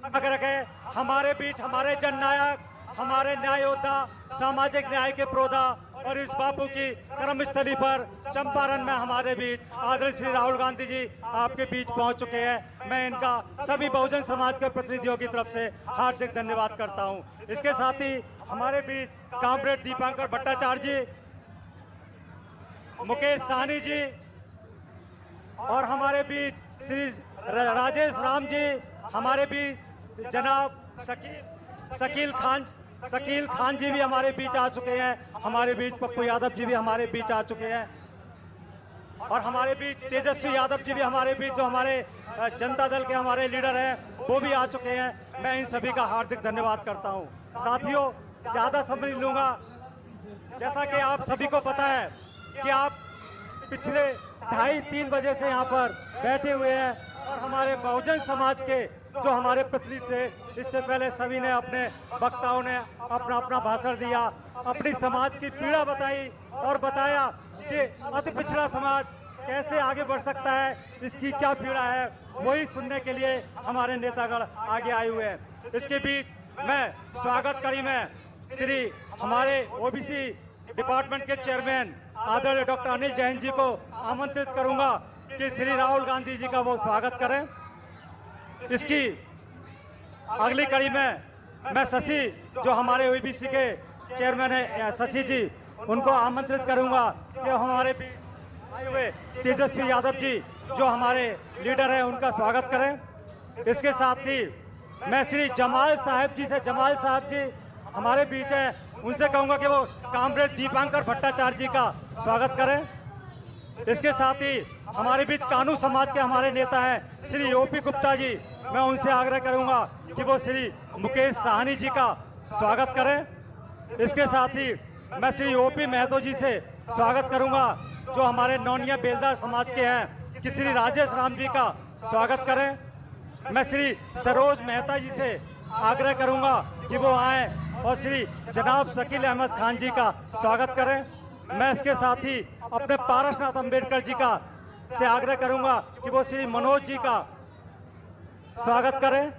अगर रखे हमारे बीच हमारे जननायक, हमारे न्याय योद्धा, सामाजिक न्याय के प्रोधा और इस बापू की कर्मस्थली पर चंपारण में हमारे बीच आदरणीय श्री राहुल गांधी जी आपके बीच पहुंच चुके हैं। मैं इनका सभी बहुजन समाज के प्रतिनिधियों की तरफ से हार्दिक धन्यवाद करता हूं। इसके साथ ही हमारे बीच कॉमरेड दीपांकर भट्टाचार्य जी, मुकेश साहनी जी और हमारे बीच श्री राजेश राम जी, हमारे बीच जनाब शकील खान जी भी हमारे बीच आ चुके हैं। हमारे बीच पप्पू यादव जी भी हमारे बीच आ चुके हैं और हमारे बीच तेजस्वी यादव जी भी हमारे बीच, जो हमारे जनता दल के हमारे लीडर हैं, वो भी आ चुके हैं। मैं इन सभी का हार्दिक धन्यवाद करता हूं। साथियों, ज़्यादा समय नहीं लूँगा। जैसा कि आप सभी को पता है कि आप पिछले 2:30-3 बजे से यहाँ पर बैठे हुए हैं और हमारे बहुजन समाज के जो हमारे प्रतिनिधि थे, इससे पहले सभी ने, अपने वक्ताओं ने अपना अपना भाषण दिया, अपनी समाज की पीड़ा बताई और बताया कि अति पिछड़ा समाज कैसे आगे बढ़ सकता है, इसकी क्या पीड़ा है, वही सुनने के लिए हमारे नेतागण आगे आए हुए हैं। इसके बीच मैं स्वागत करी में श्री हमारे ओबीसी डिपार्टमेंट के चेयरमैन आदरणीय डॉक्टर अनिल जैन जी को आमंत्रित करूंगा कि श्री राहुल गांधी जी का वो स्वागत करें। इसकी अगली कड़ी में मैं शशि, जो हमारे ओबीसी के चेयरमैन है, शशि जी, उनको आमंत्रित करूंगा कि हमारे बीच आए हुए तेजस्वी यादव जी, जो हमारे लीडर हैं, उनका स्वागत करें। इसके साथ ही मैं श्री जमाल साहब जी हमारे बीच हैं, उनसे कहूंगा कि वो कॉमरेड दीपांकर भट्टाचार्य जी का स्वागत करें। इसके साथ ही हमारे बीच कानू समाज के हमारे नेता हैं श्री ओपी गुप्ता जी, मैं उनसे आग्रह करूंगा कि वो श्री मुकेश साहनी जी का स्वागत करें। इसके साथ ही मैं श्री ओपी महतो जी से स्वागत करूंगा, जो हमारे नौनिया बेलदार समाज के हैं, कि श्री राजेश राम जी का स्वागत करें। मैं श्री सरोज मेहता जी से आग्रह करूंगा कि वो आए और श्री जनाब शकील अहमद खान जी का स्वागत करें। मैं इसके साथ ही अपने पारसनाथ अंबेडकर जी का से आग्रह करूंगा कि वो श्री मनोज जी का स्वागत करें।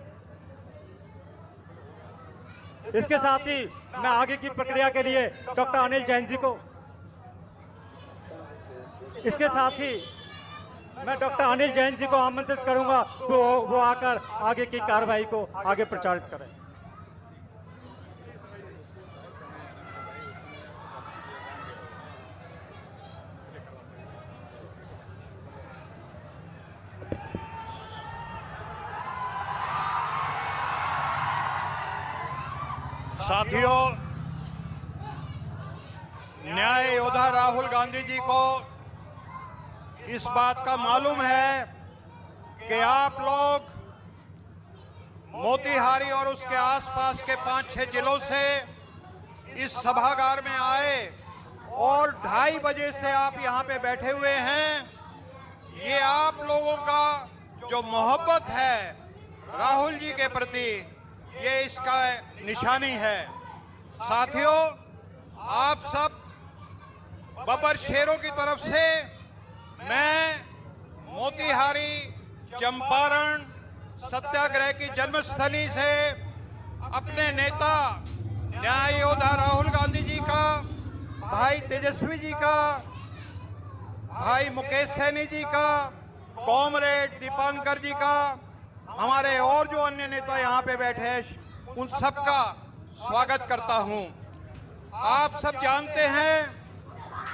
इसके साथ ही मैं आगे की प्रक्रिया के लिए डॉक्टर अनिल जैन जी को, इसके साथ ही मैं डॉक्टर अनिल जैन जी को आमंत्रित करूंगा वो आकर आगे की कार्रवाई को आगे प्रचारित करें। साथियों, न्याय योद्धा राहुल गांधी जी को इस बात का मालूम है कि आप लोग मोतिहारी और उसके आसपास के 5-6 जिलों से इस सभागार में आए और 2:30 बजे से आप यहाँ पे बैठे हुए हैं। ये आप लोगों का जो मोहब्बत है राहुल जी के प्रति, ये इसका निशानी है। साथियों, आप सब बब्बर शेरों की तरफ से मैं मोतिहारी चंपारण सत्याग्रह की जन्मस्थली से अपने नेता न्याय योद्धा राहुल गांधी जी का, भाई तेजस्वी जी का, भाई मुकेश सैनी जी का, कॉमरेड दीपांकर जी का, हमारे और जो अन्य नेता यहाँ पे बैठे हैं, उन सब का स्वागत करता हूँ। आप सब जानते हैं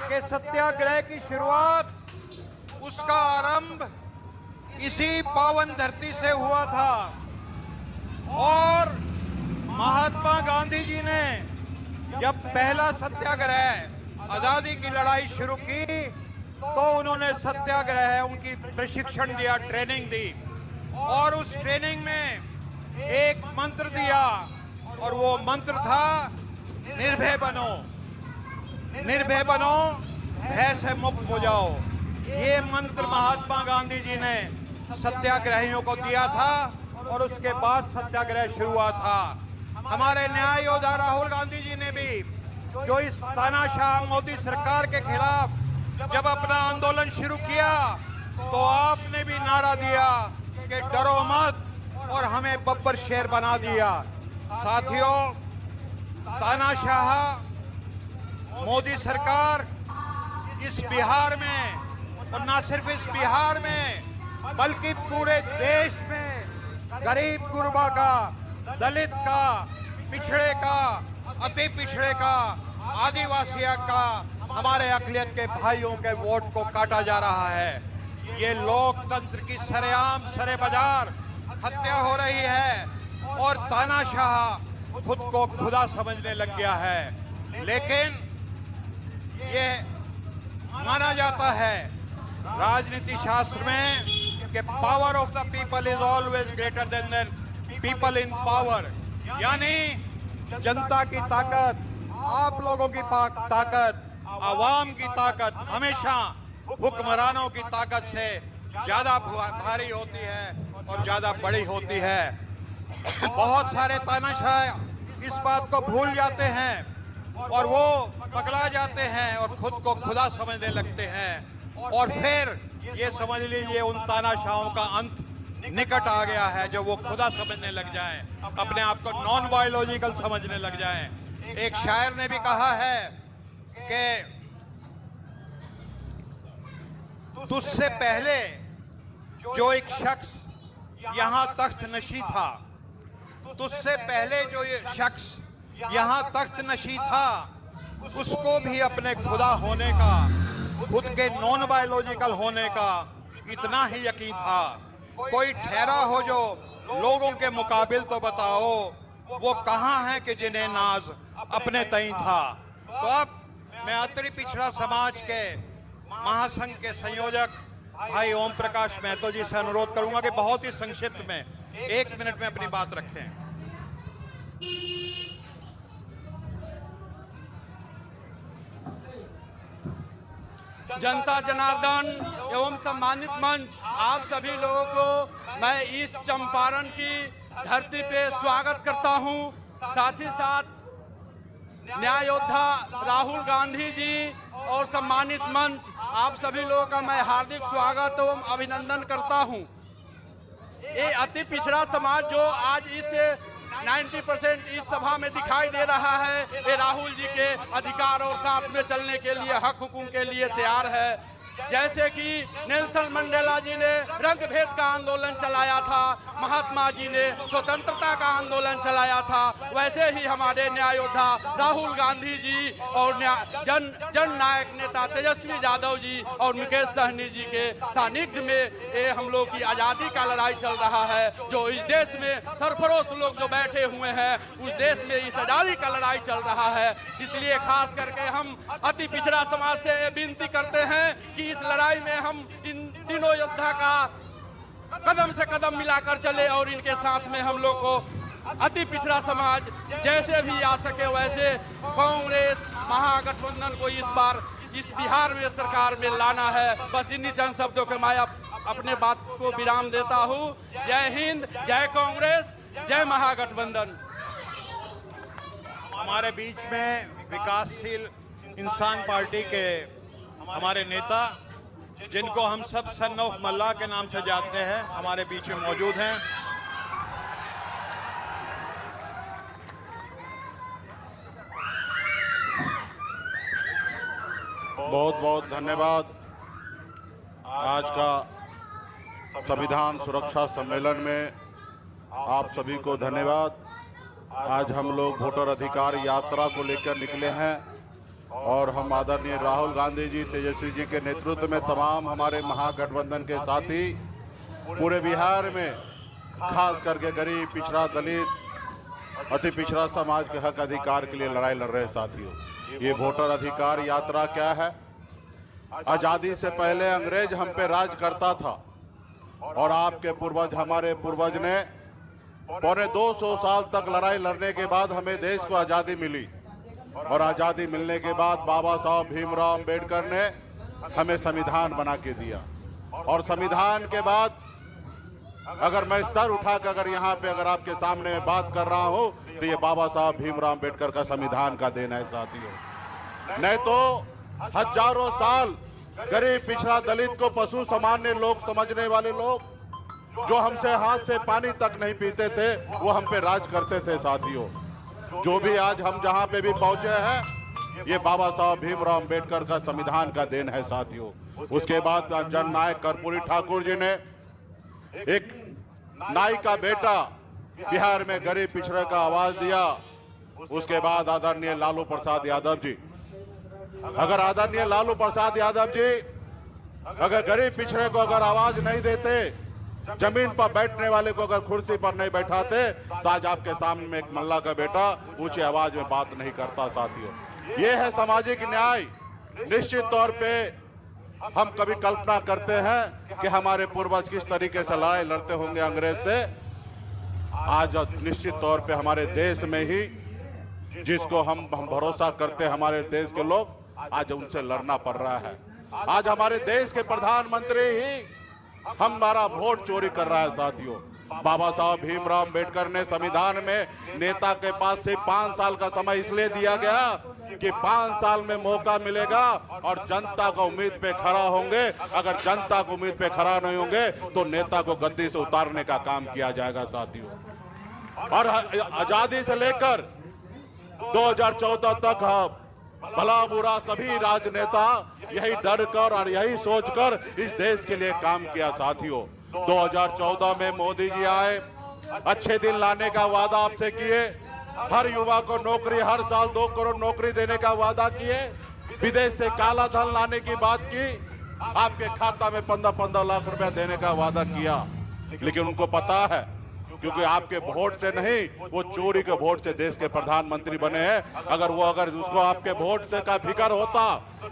कि सत्याग्रह की शुरुआत, उसका आरंभ इसी पावन धरती से हुआ था और महात्मा गांधी जी ने जब पहला सत्याग्रह आजादी की लड़ाई शुरू की तो उन्होंने सत्याग्रह उनकी प्रशिक्षण दिया, ट्रेनिंग दी और उस ट्रेनिंग में एक मंत्र दिया और वो मंत्र था निर्भय बनो, निर्भय बनो, भय से मुक्त हो जाओ। ये मंत्र महात्मा गांधी जी ने सत्याग्रहियों को दिया था और उसके बाद सत्याग्रह शुरू हुआ था। हमारे न्याय योद्धा राहुल गांधी जी ने भी जो इस तानाशाह मोदी सरकार के खिलाफ जब अपना आंदोलन शुरू किया तो आपने भी नारा दिया कि डरो मत और हमें बब्बर शेर बना दिया। साथियों, तानाशाह मोदी सरकार इस बिहार में, और ना सिर्फ इस बिहार में बल्कि पूरे देश में गरीब गुरबा का, दलित का, पिछड़े का, अति पिछड़े का, आदिवासी का, हमारे अकलियत के भाइयों के वोट को काटा जा रहा है। ये लोकतंत्र की सरेआम सरे बाजार हत्या हो रही है और तानाशाह खुद को खुदा समझने लग गया है। लेकिन ये माना जाता है राजनीति शास्त्र में कि power of the people is always greater than people in power, यानी जनता की ताकत, आप लोगों की ताकत, आवाम की ताकत हमेशा हुक्मरानों की ताकत से ज्यादा भारी होती है और ज्यादा बड़ी होती है। बहुत सारे तानाशाह इस बात को भूल जाते हैं और वो पकड़ा जाते हैं और खुद को खुदा समझने लगते हैं, और फिर ये समझ लीजिए उन तानाशाहों का अंत निकट आ गया है, जो वो खुदा समझने लग जाएं, अपने आप को नॉन बायोलॉजिकल समझने लग जाएं। एक शायर ने भी कहा है कि तुझसे पहले जो एक शख्स यहाँ तख्त नशी था, तुझसे पहले जो ये शख्स यहाँ तख्त नशी था, उसको भी अपने खुदा होने का, खुद के नॉन बायोलॉजिकल होने का इतना ही यकीन था। कोई ठहरा हो जो लोगों के मुकाबिल तो बताओ, वो कहाँ है कि जिन्हें नाज अपने तई था। तो अब मैं अति पिछड़ा समाज के महासंघ के संयोजक भाई ओम प्रकाश महतो जी से अनुरोध करूंगा कि बहुत ही संक्षिप्त में 1 मिनट में अपनी बात रखें। जनता जनार्दन एवं सम्मानित मंच, आप सभी लोगों को मैं इस चंपारण की धरती पे स्वागत करता हूं। साथ ही साथ न्याय योद्धा राहुल गांधी जी और सम्मानित मंच, आप सभी लोगों का मैं हार्दिक स्वागत एवं अभिनंदन करता हूं। ये अति पिछड़ा समाज जो आज इस 90% इस सभा में दिखाई दे रहा है, ये राहुल जी के अधिकार और साथ में चलने के लिए, हक हुकूम के लिए तैयार है। जैसे कि नेल्सन मंडेला जी ने रंग भेद का आंदोलन चलाया था, महात्मा जी ने स्वतंत्रता का आंदोलन चलाया था, वैसे ही हमारे न्याय योद्धा राहुल गांधी जी और जन नायक नेता तेजस्वी यादव जी और मुकेश सहनी जी के सानिध्य में ये हम लोग की आज़ादी का लड़ाई चल रहा है। जो इस देश में सरफरोश लोग जो बैठे हुए हैं, उस देश में इस आज़ादी का लड़ाई चल रहा है। इसलिए खास करके हम अति पिछड़ा समाज से विनती करते हैं कि इस लड़ाई में हम इन तीनों योद्धा का कदम से कदम मिलाकर चले और इनके साथ में हम लोग को अति पिछड़ा समाज जैसे भी आ सके वैसे कांग्रेस महागठबंधन को इस बार इस बिहार में सरकार में लाना है। बस इन्हीं चंद शब्दों के मैं अपने बात को विराम देता हूँ। जय हिंद, जय कांग्रेस, जय महागठबंधन। हमारे बीच में विकासशील इंसान पार्टी के हमारे नेता, जिनको हम सब सन ऑफ मल्ला के नाम से जानते हैं, हमारे बीच में मौजूद हैं। बहुत बहुत धन्यवाद। आज का संविधान सुरक्षा सम्मेलन में आप सभी को धन्यवाद। आज हम लोग वोटर अधिकार यात्रा को लेकर निकले हैं और हम आदरणीय राहुल गांधी जी, तेजस्वी जी के नेतृत्व में तमाम हमारे महागठबंधन के साथी पूरे बिहार में खास करके गरीब, पिछड़ा, दलित, अति पिछड़ा समाज के हक अधिकार के लिए लड़ाई लड़ रहे साथियों। ये वोटर अधिकार यात्रा क्या है? आज़ादी से पहले अंग्रेज हम पे राज करता था और आपके पूर्वज, हमारे पूर्वज ने पौने 200 साल तक लड़ाई लड़ने के बाद हमें देश को आज़ादी मिली। और आज़ादी मिलने के बाद बाबा साहब भीमराव अंबेडकर ने हमें संविधान बना के दिया। और संविधान के बाद अगर मैं सर उठाकर अगर यहाँ पे अगर आपके सामने बात कर रहा हूँ तो ये बाबा साहब भीमराव अंबेडकर का संविधान का देन है साथियों। नहीं तो हजारों साल गरीब, पिछड़ा, दलित को पशु सामान्य लोग समझने वाले लोग जो हमसे हाथ से पानी तक नहीं पीते थे वो हम पे राज करते थे साथियों। जो भी आज हम जहां पे भी पहुंचे हैं ये बाबा साहब भीमराव अंबेडकर का संविधान का देन है साथियों। उसके बाद जननायक कर्पूरी ठाकुर जी ने एक नाई का बेटा बिहार में गरीब पिछड़े का आवाज दिया। उसके बाद आदरणीय लालू प्रसाद यादव जी, अगर आदरणीय लालू प्रसाद यादव जी अगर गरीब पिछड़े को अगर आवाज नहीं देते, जमीन पर बैठने वाले को अगर कुर्सी पर नहीं बैठाते, तो आज आपके सामने में एक मल्ला का बेटा ऊंची आवाज में बात नहीं करता साथियों। ये है सामाजिक न्याय। निश्चित तौर पे हम कभी कल्पना करते हैं कि हमारे पूर्वज किस तरीके से लड़ाई लड़ते होंगे अंग्रेज से। आज निश्चित तौर पे हमारे देश में ही जिसको हम भरोसा करते हैं हमारे देश के लोग, आज उनसे लड़ना पड़ रहा है। आज हमारे देश के प्रधानमंत्री ही हमारा वोट चोरी कर रहा है साथियों। बाबा साहब भीमराव अंबेडकर ने संविधान में नेता के पास से 5 साल का समय इसलिए दिया गया कि 5 साल में मौका मिलेगा और जनता को उम्मीद पे खड़ा होंगे। अगर जनता को उम्मीद पे खड़ा नहीं होंगे तो नेता को गद्दी से उतारने का काम किया जाएगा साथियों। और आजादी से लेकर 2014 तक भला बुरा सभी राजनेता यही डर कर और यही सोचकर इस देश के लिए काम किया साथियों। 2014 में मोदी जी आए, अच्छे दिन लाने का वादा आपसे किए, हर युवा को नौकरी, हर साल 2 करोड़ नौकरी देने का वादा किए, विदेश से काला धन लाने की बात की, आपके खाता में 15-15 लाख रुपया देने का वादा किया। लेकिन उनको पता है क्योंकि आपके वोट से नहीं, वो चोरी के वोट से देश के प्रधानमंत्री बने हैं। अगर उसको आपके वोट से का फिक्र होता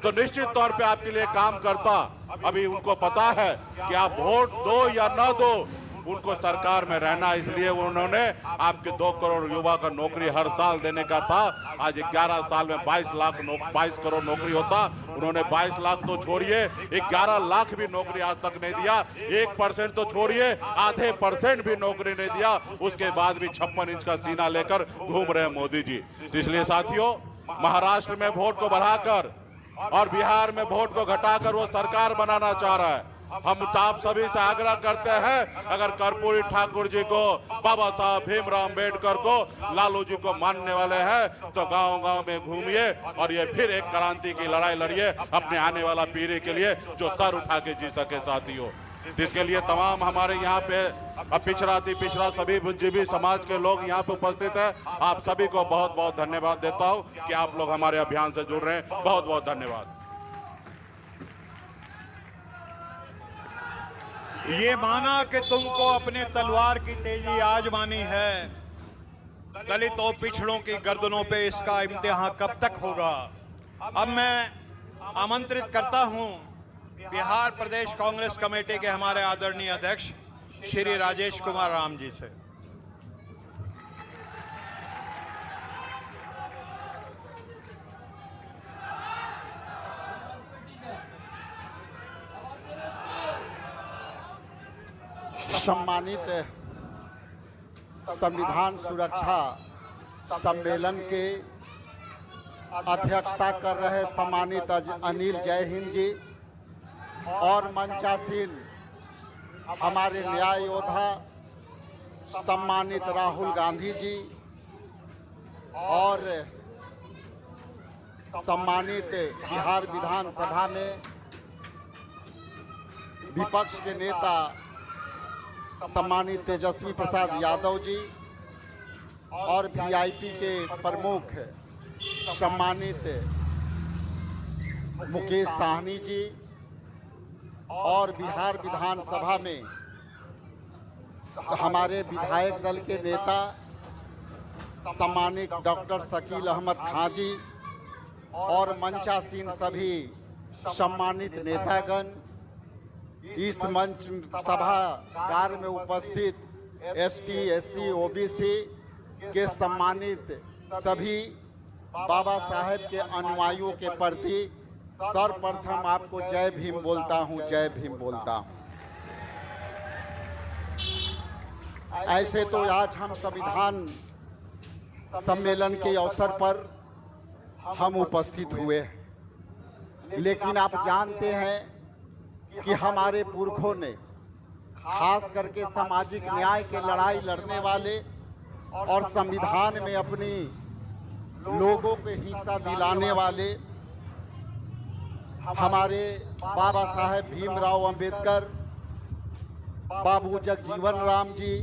तो निश्चित तौर पे आपके लिए काम करता। अभी उनको पता है कि आप वोट दो या ना दो, उनको सरकार में रहना, इसलिए उन्होंने आपके 2 करोड़ युवा का नौकरी हर साल देने का था। आज 11 साल में 22 करोड़ नौकरी होता, उन्होंने 22 लाख तो छोड़िए, 11 लाख भी नौकरी आज तक नहीं दिया। 1% तो छोड़िए, आधे % भी नौकरी नहीं दिया। उसके बाद भी 56 इंच का सीना लेकर घूम रहे हैं मोदी जी। इसलिए साथियों, महाराष्ट्र में वोट को बढ़ाकर और बिहार में वोट को घटाकर वो सरकार बनाना चाह रहा है। हम आप सभी से आग्रह करते हैं, अगर कर्पूरी ठाकुर जी को, बाबा साहब भीमराव अंबेडकर को, लालू जी को मानने वाले हैं तो गांव-गांव में घूमिए और ये फिर एक क्रांति की लड़ाई लड़िए अपने आने वाला पीढ़ी के लिए, जो सर उठा के जी सके साथियों। जिसके लिए तमाम हमारे यहाँ पे पिछड़ा सभी बुद्धिजीवी समाज के लोग यहाँ पे उपस्थित हैं। आप सभी को बहुत बहुत धन्यवाद देता हूँ कि आप लोग हमारे अभियान से जुड़ रहे हैं। बहुत बहुत धन्यवाद। ये माना कि तुमको अपने तलवार की तेजी आजमानी है, दलितों पिछड़ों की गर्दनों पे इसका इम्तिहान कब तक होगा। अब मैं आमंत्रित करता हूं बिहार प्रदेश कांग्रेस कमेटी के हमारे आदरणीय अध्यक्ष श्री राजेश कुमार राम जी से। सम्मानित संविधान सुरक्षा सम्मेलन के अध्यक्षता कर रहे सम्मानित अनिल जय हिंद जी और मंचासीन हमारे न्याय योद्धा सम्मानित राहुल गांधी जी और सम्मानित बिहार विधानसभा में विपक्ष के नेता सम्मानित तेजस्वी प्रसाद यादव जी और वीआईपी के प्रमुख सम्मानित मुकेश साहनी जी और बिहार विधानसभा में हमारे विधायक दल के नेता सम्मानित डॉक्टर शकील अहमद खां जी और मंचासीन सभी सम्मानित नेतागण, इस मंच सभागार में उपस्थित एसटी, एससी, ओबीसी के सम्मानित सभी बाबा साहेब के अनुयायियों के प्रति सर्वप्रथम आपको जय भीम बोलता हूं, जय भीम बोलता हूं। ऐसे तो आज हम संविधान सम्मेलन के अवसर पर हम उपस्थित हुए, लेकिन आप जानते हैं कि हमारे पुरखों ने खास करके सामाजिक न्याय के लड़ाई लड़ने वाले और संविधान में अपनी लोगों को हिस्सा दिलाने वाले हमारे बाबा साहेब भीमराव अंबेडकर, बाबू जगजीवन राम जी,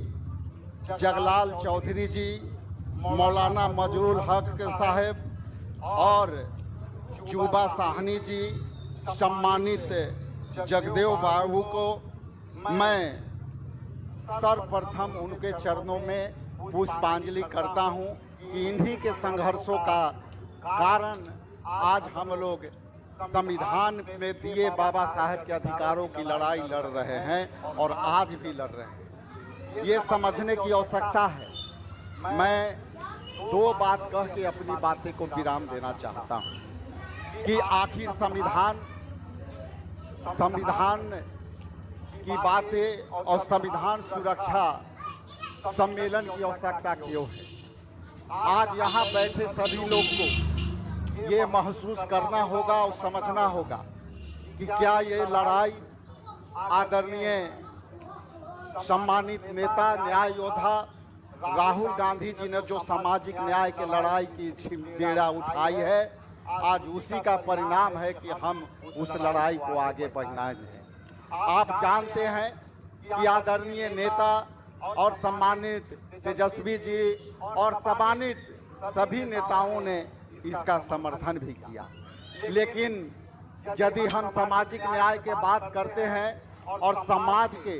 जगलाल चौधरी जी, मौलाना मजरूल हक साहब और क्यूबा साहनी जी, सम्मानित जगदेव बाबू को मैं सर्वप्रथम उनके चरणों में पुष्पांजलि करता हूं कि इन्हीं के संघर्षों का कारण आज हम लोग संविधान में दिए बाबा साहेब के अधिकारों की लड़ाई लड़ रहे हैं और आज भी लड़ रहे हैं। ये समझने की आवश्यकता है। मैं दो बात कह के अपनी बातें को विराम देना चाहता हूं कि आखिर संविधान की बातें और संविधान सुरक्षा सम्मेलन की आवश्यकता क्यों है। आज यहाँ बैठे सभी लोग को ये महसूस करना होगा और समझना होगा कि क्या ये लड़ाई आदरणीय सम्मानित नेता न्याय योद्धा राहुल गांधी जी ने जो सामाजिक न्याय के लड़ाई की बेड़ा उठाई है, आज उसी का परिणाम है कि हम उस लड़ाई को आगे बढ़ाए हैं। आप जानते हैं कि आदरणीय नेता और सम्मानित तेजस्वी जी और सम्मानित सभी नेताओं ने इसका समर्थन भी किया। लेकिन यदि हम सामाजिक न्याय के बात करते हैं और समाज के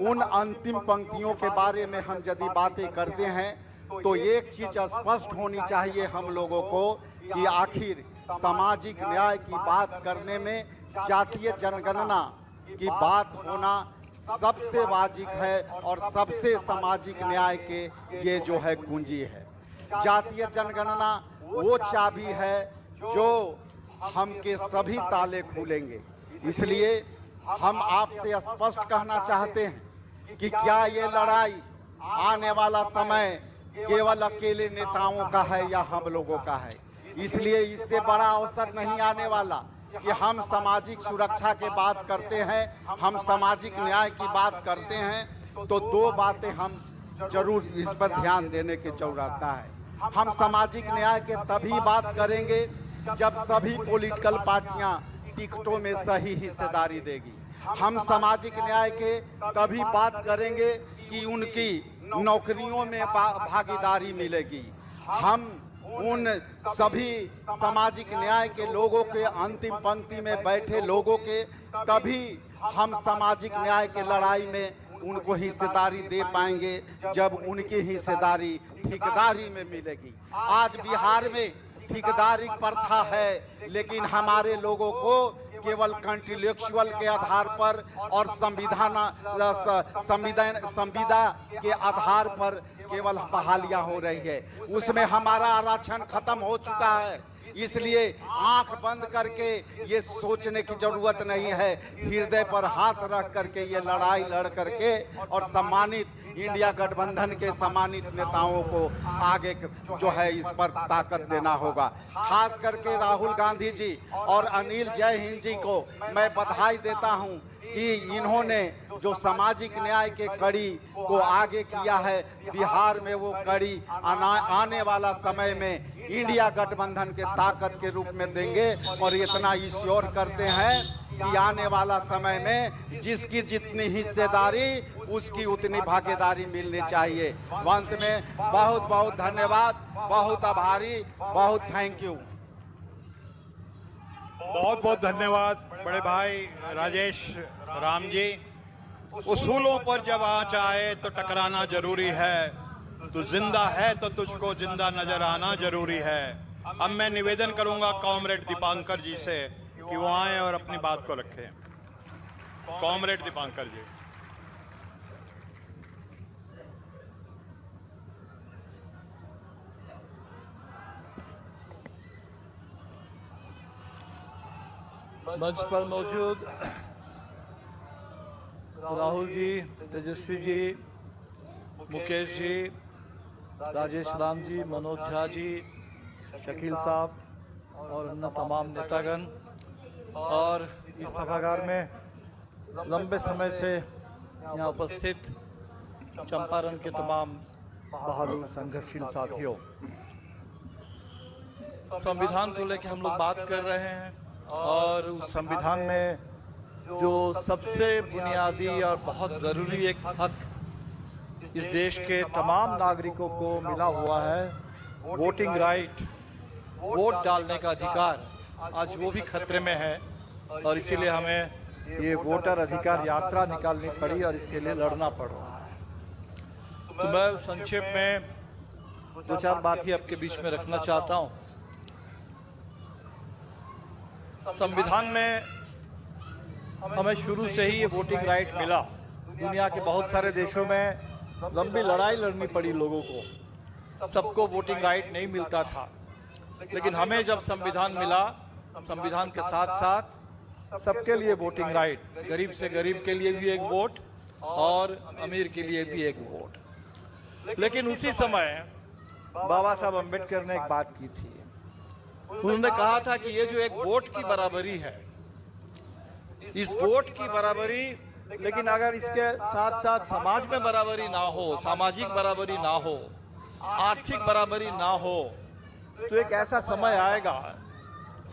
उन अंतिम पंक्तियों के बारे में हम यदि बातें करते हैं तो एक चीज स्पष्ट होनी चाहिए हम लोगों को कि आखिर सामाजिक न्याय की बात करने में जातीय जनगणना की बात होना सबसे वाजिब है और सबसे सामाजिक न्याय के ये जो है कुंजी है। जातीय जनगणना वो चाबी है जो हम के सभी ताले खोलेंगे। इसलिए हम आपसे स्पष्ट कहना चाहते हैं कि क्या ये लड़ाई आने वाला समय केवल अकेले नेताओं का है या हम लोगों का है। इसलिए इससे बड़ा अवसर नहीं आने वाला कि हम सामाजिक सुरक्षा की बात करते हैं, हम सामाजिक न्याय की बात करते हैं तो दो बातें हम जरूर इस पर ध्यान देने की जरूरत है। हम सामाजिक न्याय के तभी बात करेंगे जब सभी पॉलिटिकल पार्टियां टिकटों में सही हिस्सेदारी देगी। हम सामाजिक न्याय के तभी बात करेंगे कि उनकी नौकरियों में भागीदारी मिलेगी। हम उन सभी सामाजिक न्याय के लोगों के अंतिम पंक्ति में बैठे लोगों के तभी हम सामाजिक न्याय के लड़ाई में उनको हिस्सेदारी दे पाएंगे जब उनकी हिस्सेदारी ठेकेदारी में मिलेगी। आज बिहार में ठेकेदारी प्रथा है, लेकिन हमारे लोगों को केवल कंट्रीलेक्चुअल के आधार पर और संविदा के आधार पर केवल बहालियां हो रही है। उसमें हमारा आरक्षण खत्म हो चुका है। इसलिए आंख बंद करके ये सोचने की जरूरत नहीं है, हृदय पर हाथ रख करके ये लड़ाई लड़ करके और सम्मानित इंडिया गठबंधन के सम्मानित नेताओं को आगे जो है इस पर ताकत देना होगा। खास करके राहुल गांधी जी और अनिल जय हिंद जी को मैं बधाई देता हूं कि इन्होंने जो सामाजिक न्याय के कड़ी को आगे किया है, बिहार में वो कड़ी आने वाला समय में इंडिया गठबंधन के ताकत के रूप में देंगे और इतना ईश्वर करते हैं कि आने वाला समय में जिसकी जितनी हिस्सेदारी उसकी उतनी भागीदारी मिलनी चाहिए। अंत में बहुत बहुत धन्यवाद, बहुत आभारी, बहुत थैंक यू। बहुत बहुत धन्यवाद बड़े भाई राजेश राम जी। उसूलों पर जब आँच आए तो टकराना जरूरी है। तू जिंदा है तो तुझको जिंदा नजर आना जरूरी है। अब मैं निवेदन करूंगा कॉमरेड दीपांकर जी से कि वो आए और अपनी बात को रखें। कॉमरेड दीपांकर जी। मंच पर मौजूद राहुल जी, तेजस्वी जी, मुकेश जी, राजेश राम जी, मनोज झा जी, शकील साहब और अन्य तमाम नेतागण और इस सभागार में लंबे समय से यहाँ उपस्थित चंपारण के तमाम बहादुर संघर्षशील साथियों, संविधान को लेकर हम लोग बात कर रहे हैं और उस संविधान में जो सबसे बुनियादी और बहुत ज़रूरी एक हक इस देश के तमाम नागरिकों को मिला हुआ है, वोटिंग राइट, वोट डालने का अधिकार, आज वो भी खतरे में है और इसीलिए हमें ये वोटर अधिकार यात्रा निकालनी पड़ी और इसके लिए लड़ना पड़ रहा है। तो मैं संक्षेप में दो चार बात ही आपके बीच में रखना चाहता हूँ। संविधान में हमें शुरू से ही ये वोटिंग राइट मिला। दुनिया के बहुत सारे देशों में लंबी लड़ाई लड़नी पड़ी लोगों को, सबको वोटिंग राइट नहीं मिलता था, लेकिन हमें जब संविधान मिला, संविधान के साथ साथ सबके लिए वोटिंग राइट, गरीब से गरीब के लिए भी एक वोट और अमीर के लिए भी एक वोट। लेकिन उसी समय बाबा साहब अम्बेडकर ने एक बात की थी। उन्होंने कहा था कि ये जो एक वोट की बराबरी है, इस वोट की बराबरी, लेकिन अगर इसके साथ साथ समाज में बराबरी ना हो, सामाजिक बराबरी ना हो, आर्थिक बराबरी ना हो, तो एक ऐसा समय आएगा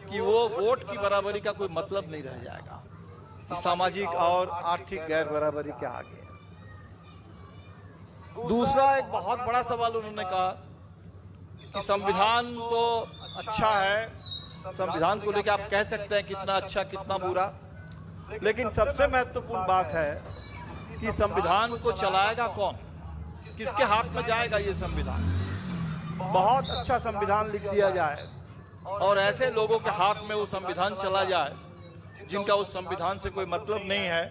कि वो वोट की बराबरी का कोई मतलब नहीं रह जाएगा सामाजिक और आर्थिक गैर बराबरी के आगे। दूसरा एक बहुत बड़ा सवाल उन्होंने कहा कि संविधान तो अच्छा है, संविधान को लेकर आप कह सकते हैं कितना अच्छा कितना बुरा, लेकिन सबसे महत्वपूर्ण बात है कि संविधान को चलाएगा कौन, किसके हाथ में जाएगा ये संविधान। बहुत अच्छा संविधान लिख दिया जाए और ऐसे लोगों के हाथ में वो संविधान चला जाए जिनका उस संविधान से कोई मतलब नहीं है,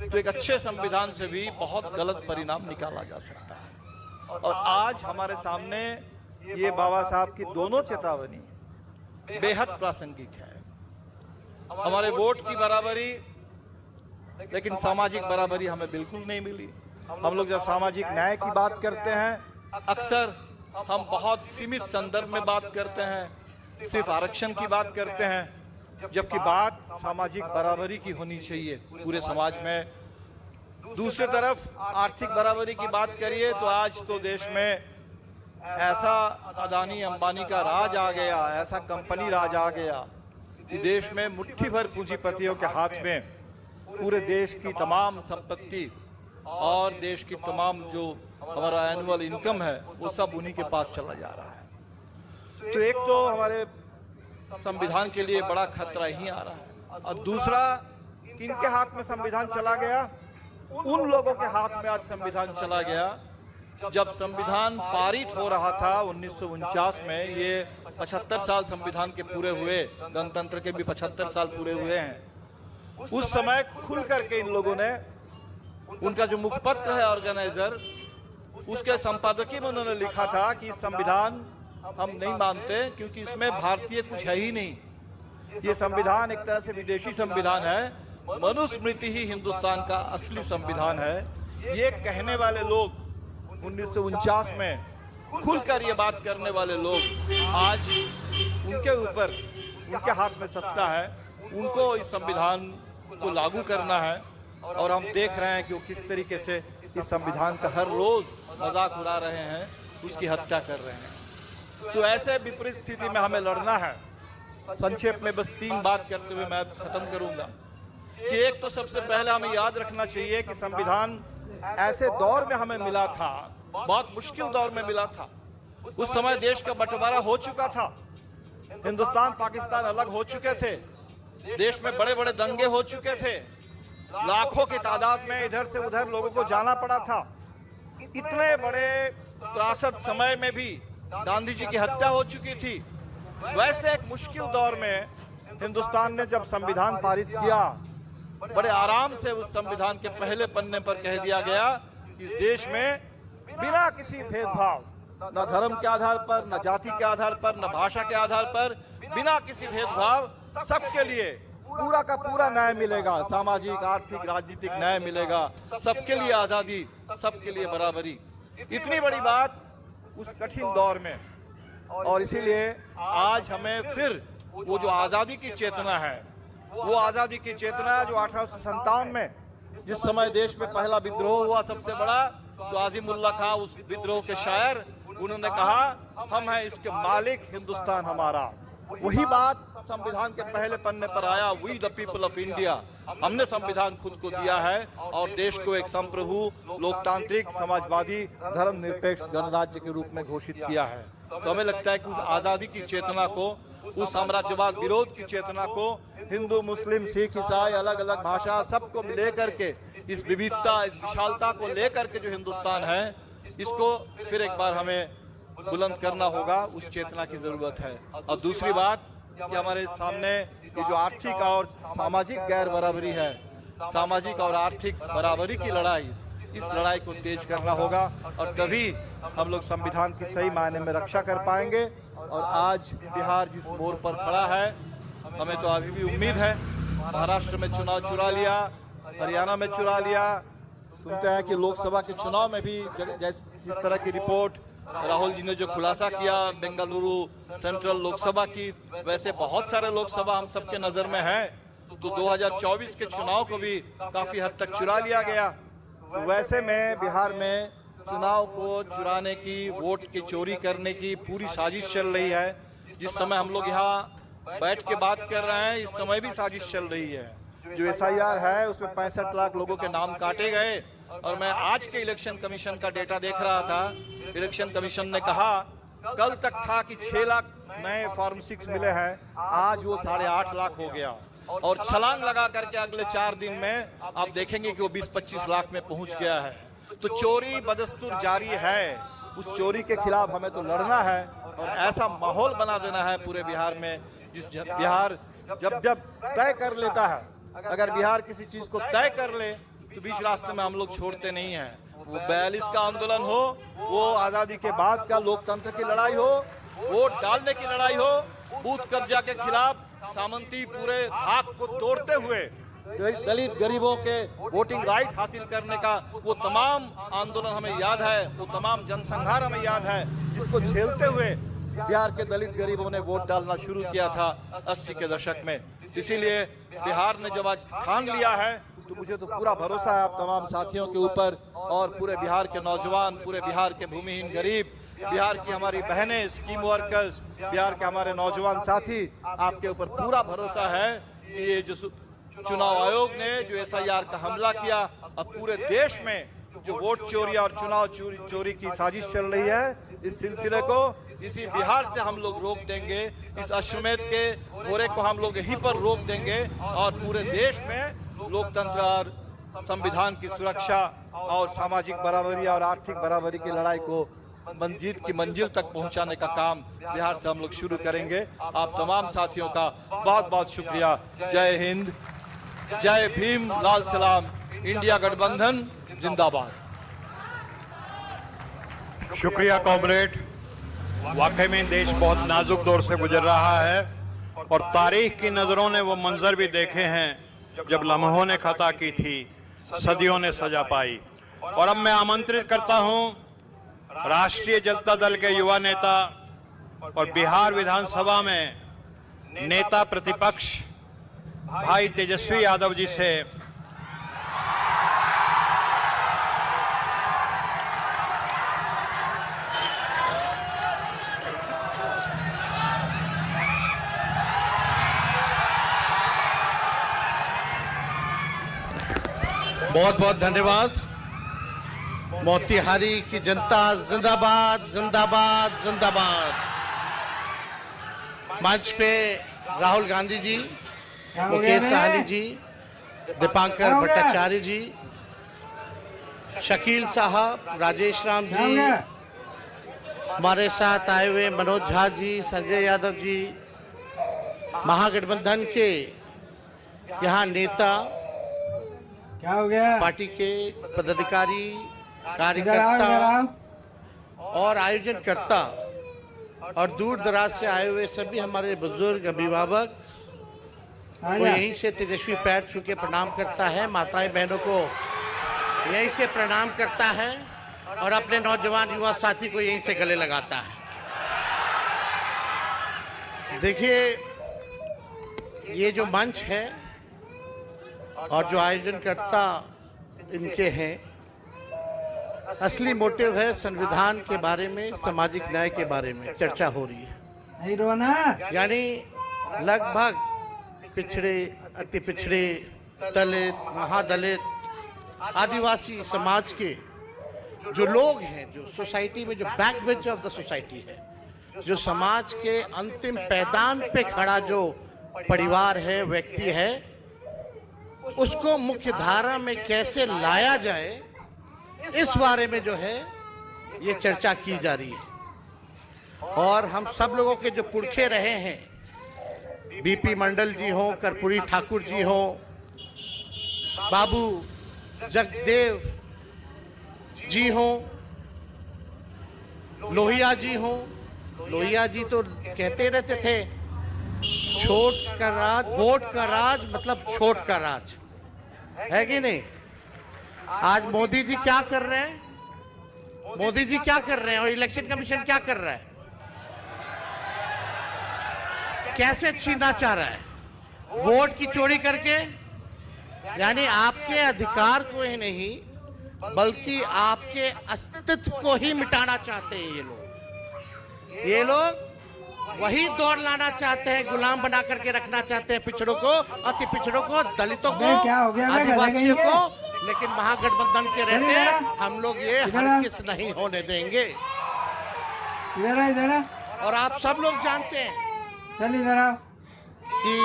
तो एक अच्छे संविधान से भी बहुत गलत परिणाम निकाला जा सकता है। और आज हमारे सामने ये बाबा साहब की दोनों चेतावनी बेहद प्रासंगिक है। हमारे वोट की बराबरी, लेकिन सामाजिक बराबरी हमें बिल्कुल नहीं मिली। हम लोग जब सामाजिक न्याय की बात करते हैं, अक्सर हम बहुत सीमित संदर्भ में बात करते हैं, सिर्फ आरक्षण की बात करते हैं, जबकि बात सामाजिक बराबरी की होनी चाहिए पूरे समाज में। दूसरी तरफ आर्थिक बराबरी की बात करिए तो आज तो देश में ऐसा अदानी अंबानी का राज आ गया, ऐसा कंपनी राज आ गया कि देश में मुट्ठी भर पूंजीपतियों के हाथ में पूरे देश की तमाम संपत्ति और देश की तमाम जो हमारा एनुअल इनकम है वो सब उन्हीं के पास चला जा रहा है। तो एक तो हमारे संविधान के लिए बड़ा खतरा ही आ रहा है, और दूसरा किनके हाथ में संविधान चला गया, उन लोगों के हाथ में आज संविधान चला गया जब संविधान पारित हो रहा था 1949 में। ये 75 साल संविधान के पूरे हुए, गणतंत्र के भी 75 साल पूरे हुए हैं। उस समय खुल करके इन लोगों ने, उनका जो मुखपत्र है ऑर्गेनाइजर, उसके संपादकीय में उन्होंने लिखा था कि संविधान हम नहीं मानते क्योंकि इसमें भारतीय कुछ है ही नहीं, ये संविधान एक तरह से विदेशी संविधान है, मनुस्मृति ही हिंदुस्तान का असली संविधान है। ये कहने वाले लोग 1949 में खुलकर ये बात करने वाले लोग आज उनके ऊपर, उनके हाथ में सत्ता है, उनको इस संविधान को लागू करना है, और हम देख रहे हैं कि वो किस तरीके से इस संविधान का हर रोज मजाक उड़ा रहे हैं, उसकी हत्या कर रहे हैं। तो ऐसे विपरीत स्थिति में हमें लड़ना है। संक्षेप में बस 3 बात करते हुए मैं खत्म करूंगा कि एक तो सबसे पहले हमें याद रखना चाहिए कि संविधान ऐसे दौर में हमें मिला था, बहुत मुश्किल दौर में मिला था। उस समय देश का बंटवारा हो चुका था, हिंदुस्तान पाकिस्तान अलग हो चुके थे, देश में बड़े बड़े दंगे हो चुके थे, लाखों की तादाद में इधर से उधर लोगों को जाना पड़ा था। इतने बड़े त्रासद समय में भी गांधी जी की हत्या हो चुकी थी। वैसे एक मुश्किल दौर में हिंदुस्तान ने जब संविधान पारित किया, बड़े आराम से उस संविधान के पहले पन्ने पर कह दिया गया कि इस देश में बिना किसी भेदभाव, न धर्म के आधार पर, न जाति के आधार पर, न भाषा के आधार पर, बिना किसी भेदभाव सबके लिए पूरा का पूरा न्याय मिलेगा, सामाजिक आर्थिक राजनीतिक न्याय मिलेगा, सबके लिए आज़ादी, सबके लिए बराबरी। इतनी बड़ी बात उस कठिन दौर में, और इसीलिए आज हमें फिर वो जो आज़ादी की चेतना है, वो आज़ादी की चेतना जो 1857 में जिस समय देश में पहला विद्रोह हुआ सबसे बड़ा, तो आजिमुल्लाह खां उस विद्रोह के शायर, उन्होंने कहा हम हैं इसके मालिक, हिंदुस्तान हमारा। वही बात संविधान के पहले पन्ने पर आया, we the people of India. हमने संविधान खुद को दिया है और देश को एक संप्रभु, लोकतांत्रिक, समाजवादी, धर्मनिरपेक्ष गणराज्य के रूप में घोषित किया है। तो हमें लगता है कि उस आज़ादी की चेतना को, उस साम्राज्यवाद विरोध की चेतना को हिंदू, मुस्लिम, सिख, ईसाई, अलग अलग भाषा सबको लेकर के, इस विविधता, इस विशालता को लेकर के जो हिंदुस्तान है, इसको फिर एक बार हमें बुलंद करना होगा। उस चेतना की जरूरत है। और दूसरी बात कि हमारे सामने ये जो आर्थिक और सामाजिक गैर बराबरी है, सामाजिक और आर्थिक बराबरी की लड़ाई, इस लड़ाई को तेज करना होगा और तभी हम लोग संविधान की सही मायने में रक्षा कर पाएंगे। और आज बिहार जिस मोड़ पर खड़ा है, हमें तो अभी भी उम्मीद है। महाराष्ट्र में चुनाव चुरा लिया, हरियाणा में चुरा लिया, सुनते हैं कि लोकसभा के चुनाव में भी जिस तरह की रिपोर्ट राहुल जी ने जो खुलासा किया बेंगलुरु सेंट्रल लोकसभा की, वैसे बहुत सारे लोकसभा हम सबके नज़र में है। तो 2024 के चुनाव को भी काफ़ी हद तक चुरा लिया गया। तो वैसे में बिहार में चुनाव को चुराने की, वोट की चोरी करने की पूरी साजिश चल रही है। जिस समय हम लोग यहाँ बैठ के बात कर रहे हैं, इस समय भी साजिश चल रही है। जो SIR है उसमें 65 लाख लोगों के नाम काटे गए। और मैं आज के इलेक्शन कमीशन का डेटा देख रहा था। इलेक्शन कमीशन ने कहा कल तक था कि 6 लाख नए फॉर्म 6 मिले हैं, आज वो 8.5 लाख हो गया। और छलांग लगा करके अगले 4 दिन में आप देखेंगे कि वो 20-25 लाख में पहुंच गया है। तो चोरी बदस्तूर जारी है। उस चोरी के खिलाफ हमें तो लड़ना है और ऐसा माहौल बना देना है पूरे बिहार में, जिस बिहार जब तय कर लेता है, अगर बिहार किसी चीज को तय कर ले तो बीच रास्ते में हम लोग छोड़ते नहीं हैं। वो 42 का आंदोलन हो, वो आज़ादी के बाद का लोकतंत्र की लड़ाई हो, वोट डालने की लड़ाई हो, बूथ कब्जा के खिलाफ सामंती पूरे धाक को तोड़ते हुए दलित गरीबों के वोटिंग राइट हासिल करने का वो तमाम आंदोलन हमें याद है, वो तमाम जनसंहार हमें याद है, जिसको झेलते हुए बिहार के दलित गरीबों ने वोट डालना शुरू किया था 80 के दशक में। इसीलिए बिहार ने जब आज ठान लिया है तो मुझे तो पूरा भरोसा है आप तमाम साथियों के ऊपर और पूरे बिहार के नौजवान, पूरे बिहार के भूमिहीन गरीब, बिहार की हमारी बहनें, स्कीम वर्कर्स, बिहार के हमारे नौजवान साथी, आपके ऊपर पूरा भरोसा है कि ये जो चुनाव आयोग ने जो SIR का हमला किया, अब पूरे देश में जो वोट चोरी और चुनाव चोरी की साजिश चल रही है, इस सिलसिले को इसी बिहार से हम लोग रोक देंगे। इस अश्वमेध के घोड़े को हम लोग यहीं पर रोक देंगे और पूरे देश में लोकतंत्र और संविधान की सुरक्षा और सामाजिक बराबरी और आर्थिक बराबरी की लड़ाई को जीत की मंजिल तक पहुंचाने का काम बिहार से हम लोग शुरू करेंगे। आप तमाम साथियों का बहुत बहुत शुक्रिया। जय हिंद, जय भीम, लाल सलाम, इंडिया गठबंधन जिंदाबाद। शुक्रिया कॉमरेड। वाकई में देश बहुत नाजुक दौर से गुजर रहा है और तारीख की नज़रों ने वो मंजर भी देखे हैं जब लम्हों ने खता की थी, सदियों ने सजा पाई। और अब मैं आमंत्रित करता हूं राष्ट्रीय जनता दल के युवा नेता और बिहार विधानसभा में नेता प्रतिपक्ष भाई तेजस्वी यादव जी से बहुत बहुत धन्यवाद। मोतिहारी की जनता जिंदाबाद जिंदाबाद जिंदाबाद। मंच पे राहुल गांधी जी, मुकेश सहनी जी, दीपांकर भट्टाचार्य जी, शकील साहब, राजेश राम जी, हमारे साथ आए हुए मनोज झा जी, संजय यादव जी, महागठबंधन के यहाँ नेता, क्या हो गया, पार्टी के पदाधिकारी, कार्यकर्ता और आयोजनकर्ता और दूर दराज से आए हुए सभी हमारे बुजुर्ग अभिभावक को यहीं से तेजस्वी पैर छू के प्रणाम करता है। माताएं बहनों को यहीं से प्रणाम करता है और अपने नौजवान युवा साथी को यहीं से गले लगाता है। देखिए, ये जो मंच है और जो आयोजनकर्ता इनके हैं। असली मोटिव है संविधान के बारे में, सामाजिक न्याय के बारे में चर्चा हो रही है। नहीं रोना। यानी लगभग पिछड़े, अति पिछड़े, दलित, महादलित, आदिवासी समाज के जो लोग हैं, जो सोसाइटी में जो back bench of the society है, जो समाज के अंतिम पैदान पे खड़ा जो परिवार है, व्यक्ति है, उसको मुख्य धारा में कैसे लाया जाए, इस बारे में जो है ये चर्चा की जा रही है। और हम सब लोगों के जो पुरखे रहे हैं, बीपी मंडल जी हो, कर्पूरी ठाकुर जी हो, बाबू जगदेव जी हो, लोहिया जी हो। लोहिया जी तो कहते रहते थे छोट का राज, वोट का राज मतलब छोट का राज, है कि नहीं? आज मोदी जी क्या कर रहे हैं? मोदी जी क्या कर रहे हैं और इलेक्शन कमीशन क्या कर रहा है? कैसे छीनना चाह रहा है? वोट की चोरी करके। यानी आपके अधिकार को ही नहीं बल्कि आपके अस्तित्व को ही मिटाना चाहते हैं ये लोग। ये लोग वही दौड़ लाना चाहते हैं, गुलाम बना करके रखना चाहते हैं पिछड़ों को, अति पिछड़ों को, दलितों को, क्या हो गया? आदिवासियों को। लेकिन महागठबंधन के रहते हैं हम लोग ये हरगिज़ नहीं होने देंगे। इधर आ, इधर आ। और आप सब लोग जानते हैं चल इधर आओ। कि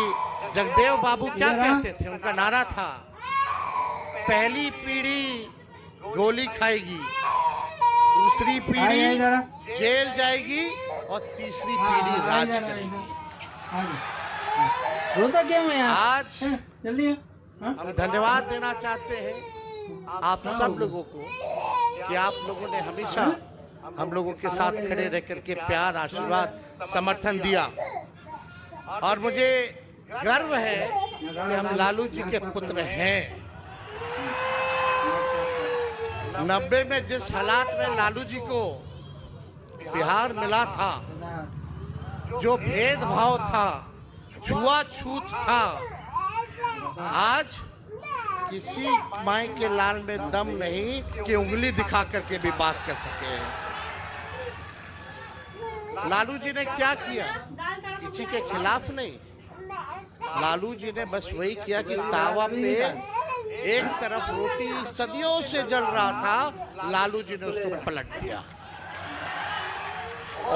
जगदेव बाबू क्या कहते थे? उनका नारा था, पहली पीढ़ी गोली खाएगी, दूसरी पीढ़ी जेल जाएगी और तीसरी पीढ़ी राज करेगी। रोता क्यों है आज जल्दी हम धन्यवाद देना चाहते हैं आप सब लोगों को कि आप लोगों ने हमेशा हम लोगों के साथ खड़े रह करके प्यार, आशीर्वाद, समर्थन दिया। और मुझे गर्व है कि हम लालू जी के पुत्र हैं। 90 में जिस हालात में लालू जी को बिहार मिला था, जो भेदभाव था, छुआछूत था, आज किसी माई के लाल में दम नहीं कि उंगली दिखा करके भी बात कर सके। लालू जी ने क्या किया? किसी के खिलाफ नहीं, लालू जी ने बस वही किया कि तावा पे एक तरफ रोटी सदियों से जल रहा था, लालू जी ने उसको पलट दिया।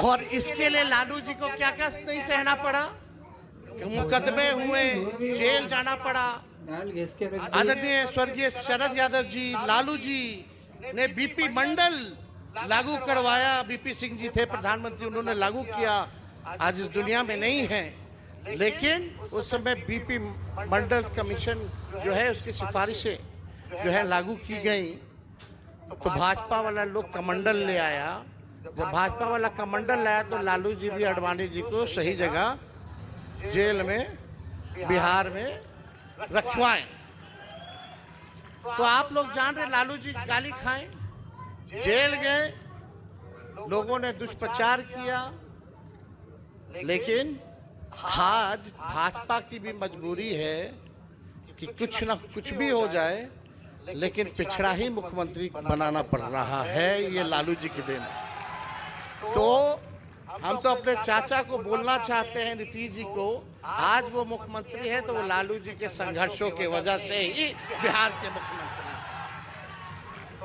और इसके लिए लालू जी को क्या क्या नहीं सहना पड़ा, मुकदमे हुए, जेल जाना पड़ा। आदरणीय स्वर्गीय शरद यादव जी, लालू जी ने बीपी मंडल लागू करवाया। बीपी सिंह जी थे प्रधानमंत्री, उन्होंने लागू किया, आज इस दुनिया में नहीं है। लेकिन उस समय बीपी मंडल कमीशन जो है उसकी सिफारिशें जो है लागू की गई, तो भाजपा वाला लोग कमंडल ले आया। जब भाजपा वाला कमंडल लाया तो लालू जी भी आडवाणी जी को सही जगह जेल में, बिहार में रखवाएं। तो आप लोग जान रहे, लालू जी गाली खाएं, जेल गए, लोगों ने दुष्प्रचार किया। लेकिन आज भाजपा की भी मजबूरी है कि कुछ ना कुछ भी हो जाए, लेकिन पिछड़ा ही मुख्यमंत्री बनाना पड़ रहा है। ये लालू जी की देन। तो हम तो अपने चाचा को बोलना चाहते हैं, नीतीश जी को, आज वो मुख्यमंत्री है तो वो लालू जी के संघर्षों की वजह से ही बिहार के मुख्यमंत्री।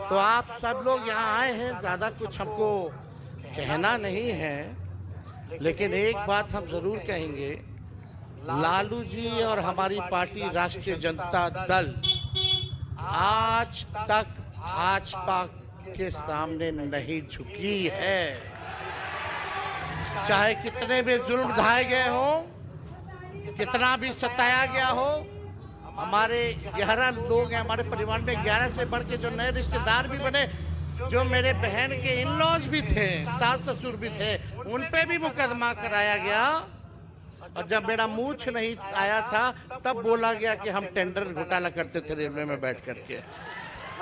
तो आप सब लोग यहाँ आए हैं, ज़्यादा कुछ हमको कहना नहीं है, लेकिन एक बात हम जरूर कहेंगे, लालू जी और हमारी पार्टी राष्ट्रीय जनता दल आज तक भाजपा के सामने नहीं झुकी है। चाहे कितने भी जुल्म ढाए गए हो, कितना भी सताया गया हो, हमारे 11 लोग हैं हमारे परिवार में, 11 से बढ़ के जो नए रिश्तेदार भी बने, जो मेरे बहन के इन लॉज भी थे, सास ससुर भी थे, उन पे भी मुकदमा कराया गया। और जब मेरा मूछ नहीं आया था तब बोला गया कि हम टेंडर घोटाला करते थे रेलवे में बैठ करके।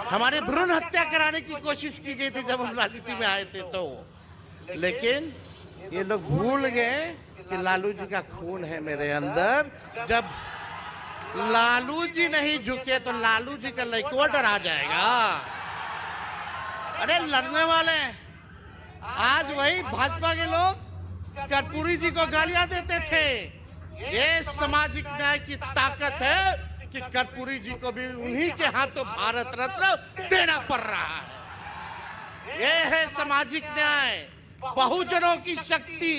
हमारे भ्रूण हत्या कराने की कोशिश की गई थी जब हम राजनीति में आए थे तो। लेकिन ये लोग भूल गए कि लालू जी का खून है मेरे अंदर। जब लालू जी नहीं झुके तो लालू जी का लड़का डरा जाएगा। अरे लड़ने वाले हैं। आज वही भाजपा के लोग कर्पूरी जी को गालियां देते थे। ये सामाजिक न्याय की ताकत है कि कर्पूरी जी को भी उन्हीं के हाथों भारत रत्न देना पड़ रहा है। ये है सामाजिक न्याय, बहुजनों की शक्ति।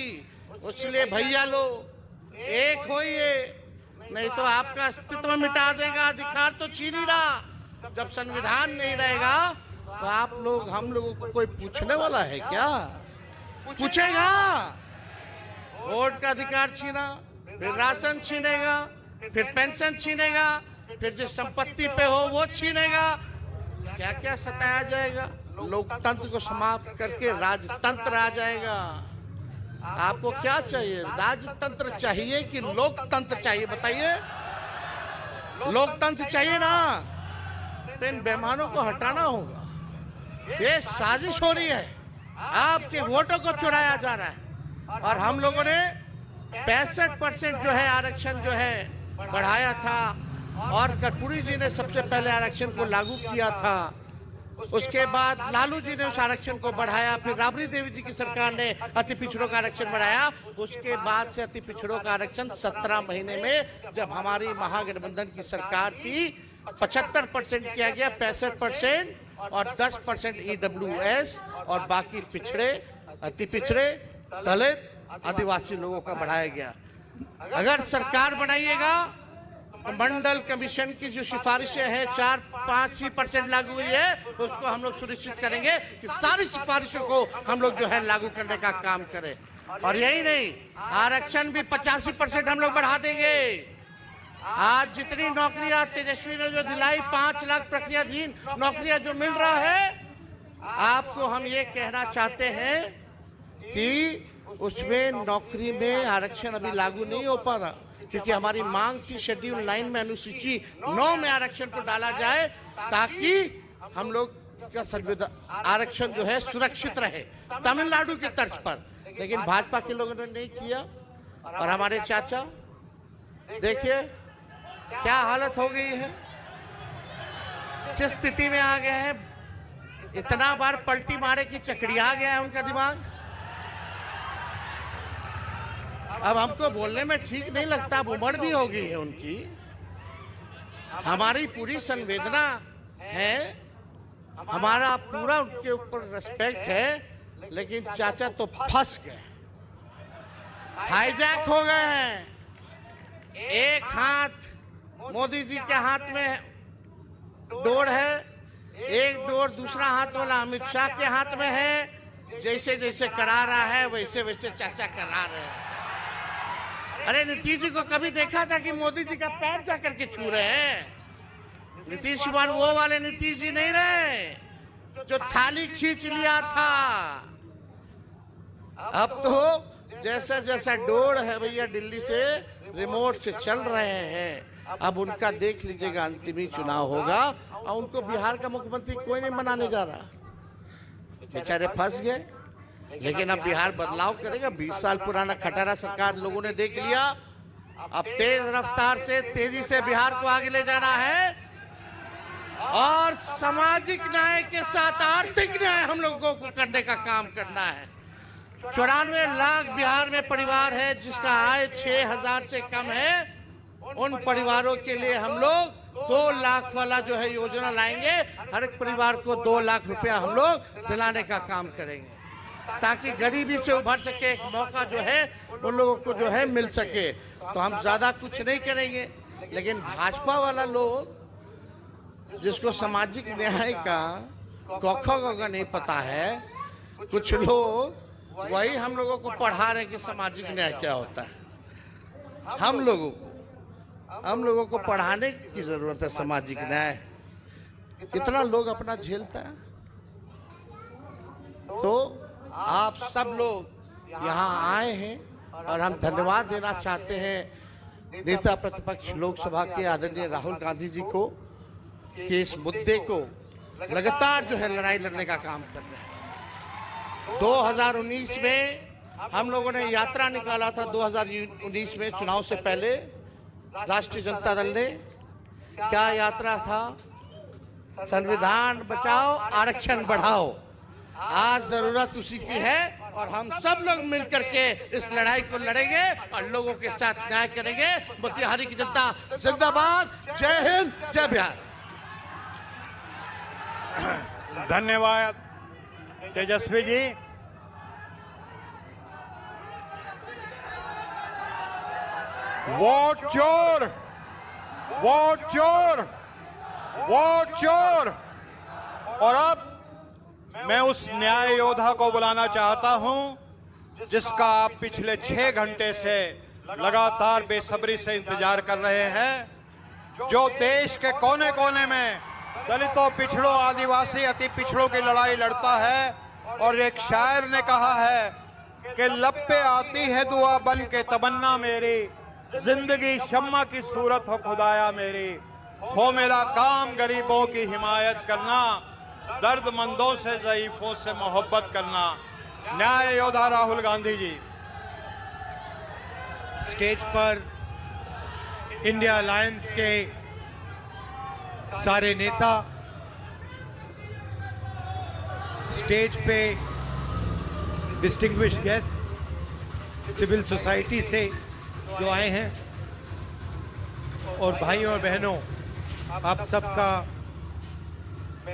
इसलिए भैया लोग एक होइए, नहीं तो आपका अस्तित्व मिटा देगा। अधिकार तो छीन ही रहा। जब संविधान नहीं रहेगा तो आप लोग, हम लोगों को कोई पूछने वाला है क्या? पूछेगा। वोट का अधिकार छीना, फिर राशन छीनेगा, फिर पेंशन छीनेगा, फिर जो संपत्ति पे हो वो छीनेगा। क्या क्या सताया जाएगा। लोकतंत्र को समाप्त करके राजतंत्र आ जाएगा। आपको क्या चाहिए? राजतंत्र चाहिए कि लोकतंत्र चाहिए? बताइए। लोकतंत्र चाहिए ना, तो इन बेईमानों को हटाना होगा। ये साजिश हो रही है, आपके वोटों को चुराया जा रहा है। और हम लोगों ने 65% जो है आरक्षण जो है बढ़ाया था, और कर्पूरी जी ने सबसे पहले आरक्षण को लागू किया था। उसके बाद लालू जी ने उस आरक्षण को बढ़ाया, फिर राबड़ी देवी जी की सरकार ने अति पिछड़ों का आरक्षण बढ़ाया। उसके बाद से अति पिछड़ों का आरक्षण 17 महीने में, जब हमारी महागठबंधन की सरकार थी, 75% किया गया, 65% और 10% EWS और बाकी पिछड़े, अति पिछड़े, दलित, आदिवासी लोगों का बढ़ाया गया। अगर सरकार बनाइएगा तो मंडल कमीशन की जो सिफारिशें हैं 4-5% लागू हुई है, तो उसको हम लोग सुनिश्चित करेंगे कि सारी सिफारिशों को हम लोग जो है लागू करने का काम करें। और यही नहीं, आरक्षण भी 85% हम लोग बढ़ा देंगे। आज जितनी नौकरियां तेजस्वी ने जो दिलाई, 5 लाख प्रक्रियाधीन नौकरियां जो मिल रहा है, आपको हम ये कहना चाहते हैं कि उसमें नौकरी में आरक्षण अभी लागू नहीं हो पा रहा, क्योंकि हमारी मांग थी शेड्यूल 9 में, अनुसूची 9 में आरक्षण को डाला जाए, ताकि हम लोग का संविधान आरक्षण जो है सुरक्षित रहे, तमिलनाडु की तर्ज पर। लेकिन भाजपा के लोगों ने नहीं किया। और हमारे चाचा देखिए क्या हालत हो गई है, किस स्थिति में आ गए हैं। इतना बार पलटी मारे कि चकरिया गया है उनका दिमाग। अब हमको बोलने में ठीक नहीं लगता, अब उम्र भी हो गई है उनकी। हमारी पूरी संवेदना है, हमारा पूरा उनके ऊपर रिस्पेक्ट है, लेकिन चाचा तो फंस गए, हाईजैक हो गए हैं। एक हाथ मोदी जी के हाथ में डोर है, एक डोर दूसरा हाथ वाला अमित शाह के हाथ में है। जैसे जैसे करा रहा है वैसे वैसे चाचा करा रहे हैं। अरे नीतीश जी को कभी देखा था कि मोदी जी का पैर जा करके छू रहे हैं? नीतीश कुमार वो वाले नीतीश जी नहीं रहे जो थाली खींच लिया था। अब तो जैसा जैसा डोर है भैया, दिल्ली से रिमोट से चल रहे हैं। अब उनका देख लीजिएगा, अंतिम ही चुनाव होगा और उनको बिहार का मुख्यमंत्री कोई नहीं बनाने जा रहा। बेचारे फंस गए। लेकिन अब बिहार बदलाव करेगा। 20 साल पुराना खटारा सरकार लोगों ने देख लिया। अब तेज रफ्तार से, तेजी से बिहार को आगे ले जाना है, और सामाजिक न्याय के साथ आर्थिक न्याय हम लोगों को करने का काम करना है। 94 लाख बिहार में परिवार है जिसका आय 6,000 से कम है। उन परिवारों के लिए हम लोग 2 लाख वाला जो है योजना लाएंगे। हर एक परिवार को 2 लाख रुपया हम लोग दिलाने का काम करेंगे, ताकि गरीबी से उभर सके, एक मौका जो है उन लोगों को जो है मिल सके। तो हम ज्यादा कुछ नहीं करेंगे। लेकिन भाजपा वाला लोग, जिसको सामाजिक न्याय का कौखा नहीं पता है, कुछ लोग वही हम लोगों को पढ़ा रहे कि सामाजिक न्याय क्या होता है। हम लोगों को पढ़ाने की जरूरत है सामाजिक न्याय। कितना लोग अपना झेलता है। तो आप सब लोग यहाँ आए हैं और हम धन्यवाद देना चाहते हैं नेता प्रतिपक्ष लोकसभा के आदरणीय राहुल गांधी जी को, कि इस मुद्दे को लगातार जो है लड़ाई लड़ने का काम कर रहे हैं। 2019 में हम लोगों ने यात्रा निकाला था, 2019 में चुनाव से पहले राष्ट्रीय जनता दल ने। क्या यात्रा था, संविधान बचाओ आरक्षण बढ़ाओ। आज जरूरत उसी की है और हम सब लोग मिलकर के इस लड़ाई को लड़ेंगे और लोगों के साथ न्याय करेंगे। मोतिहारी की जनता जिंदाबाद। जय हिंद, जय बिहार। धन्यवाद तेजस्वी जी। वोट चोर, वोट चोर, वोट चोर। और अब मैं उस न्याय योद्धा को बुलाना चाहता हूं जिसका आप पिछले 6 घंटे से लगातार बेसब्री से इंतजार कर रहे हैं, जो देश के कोने कोने में दलितों, पिछड़ों, आदिवासी, अति पिछड़ों की लड़ाई लड़ता है। और एक शायर ने कहा है कि लब पे आती है दुआ बन के तमन्ना मेरी, जिंदगी शम्मा की सूरत हो खुदाया मेरी। हो मेरा काम गरीबों की हिमायत करना, दर्दमंदों से, ज़ईफों से मोहब्बत करना। न्याय योद्धा राहुल गांधी जी। स्टेज पर इंडिया अलायंस के सारे नेता, स्टेज पे डिस्टिंग्विश्ड गेस्ट, सिविल सोसाइटी से जो आए हैं, और भाइयों और बहनों, आप सबका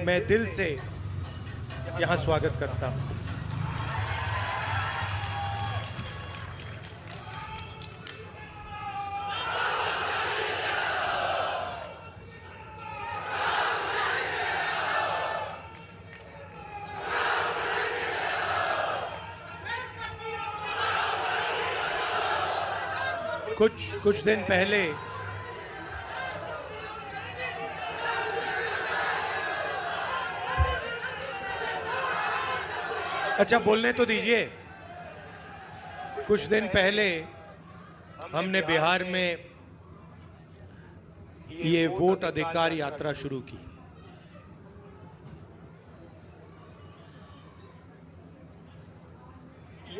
मैं दिल से यहां स्वागत करता हूं। कुछ दिन पहले अच्छा बोलने तो दीजिए। कुछ दिन पहले हमने बिहार में ये वोट अधिकार यात्रा शुरू की।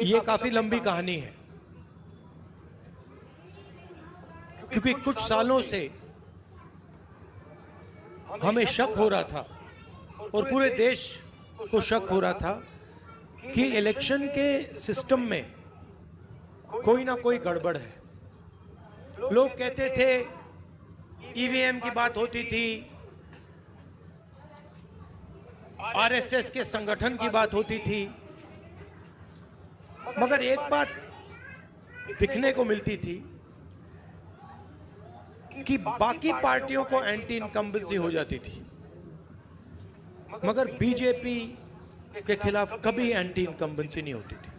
ये काफी लंबी कहानी है, क्योंकि कुछ सालों से हमें शक हो रहा था और पूरे देश को शक हो रहा था कि इलेक्शन के सिस्टम में कोई ना कोई गड़बड़ है। लोग कहते थे ईवीएम की बात होती थी, आरएसएस के संगठन की बात होती थी, मगर एक बात दिखने को मिलती थी कि बाकी पार्टियों को एंटी इनकम्बेंसी हो जाती थी, मगर बीजेपी के खिलाफ कभी एंटी इनकम्बेंसी नहीं होती थी।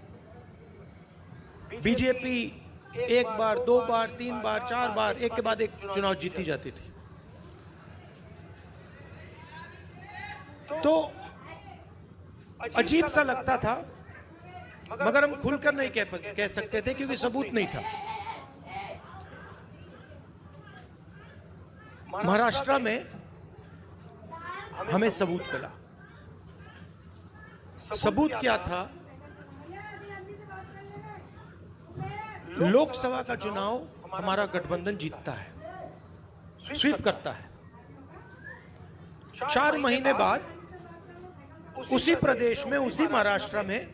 बीजेपी एक बार, 2 बार, 3 बार, 4 बार, एक के बाद एक चुनाव जीती जाती थी। तो अजीब सा लगता था, मगर हम खुलकर नहीं कह सकते थे क्योंकि सबूत नहीं था। महाराष्ट्र में हमें सबूत मिला। सबूत क्या था? लोकसभा का चुनाव हमारा गठबंधन जीतता है, स्वीप करता है। 4 महीने बाद उसी प्रदेश में, उसी महाराष्ट्र में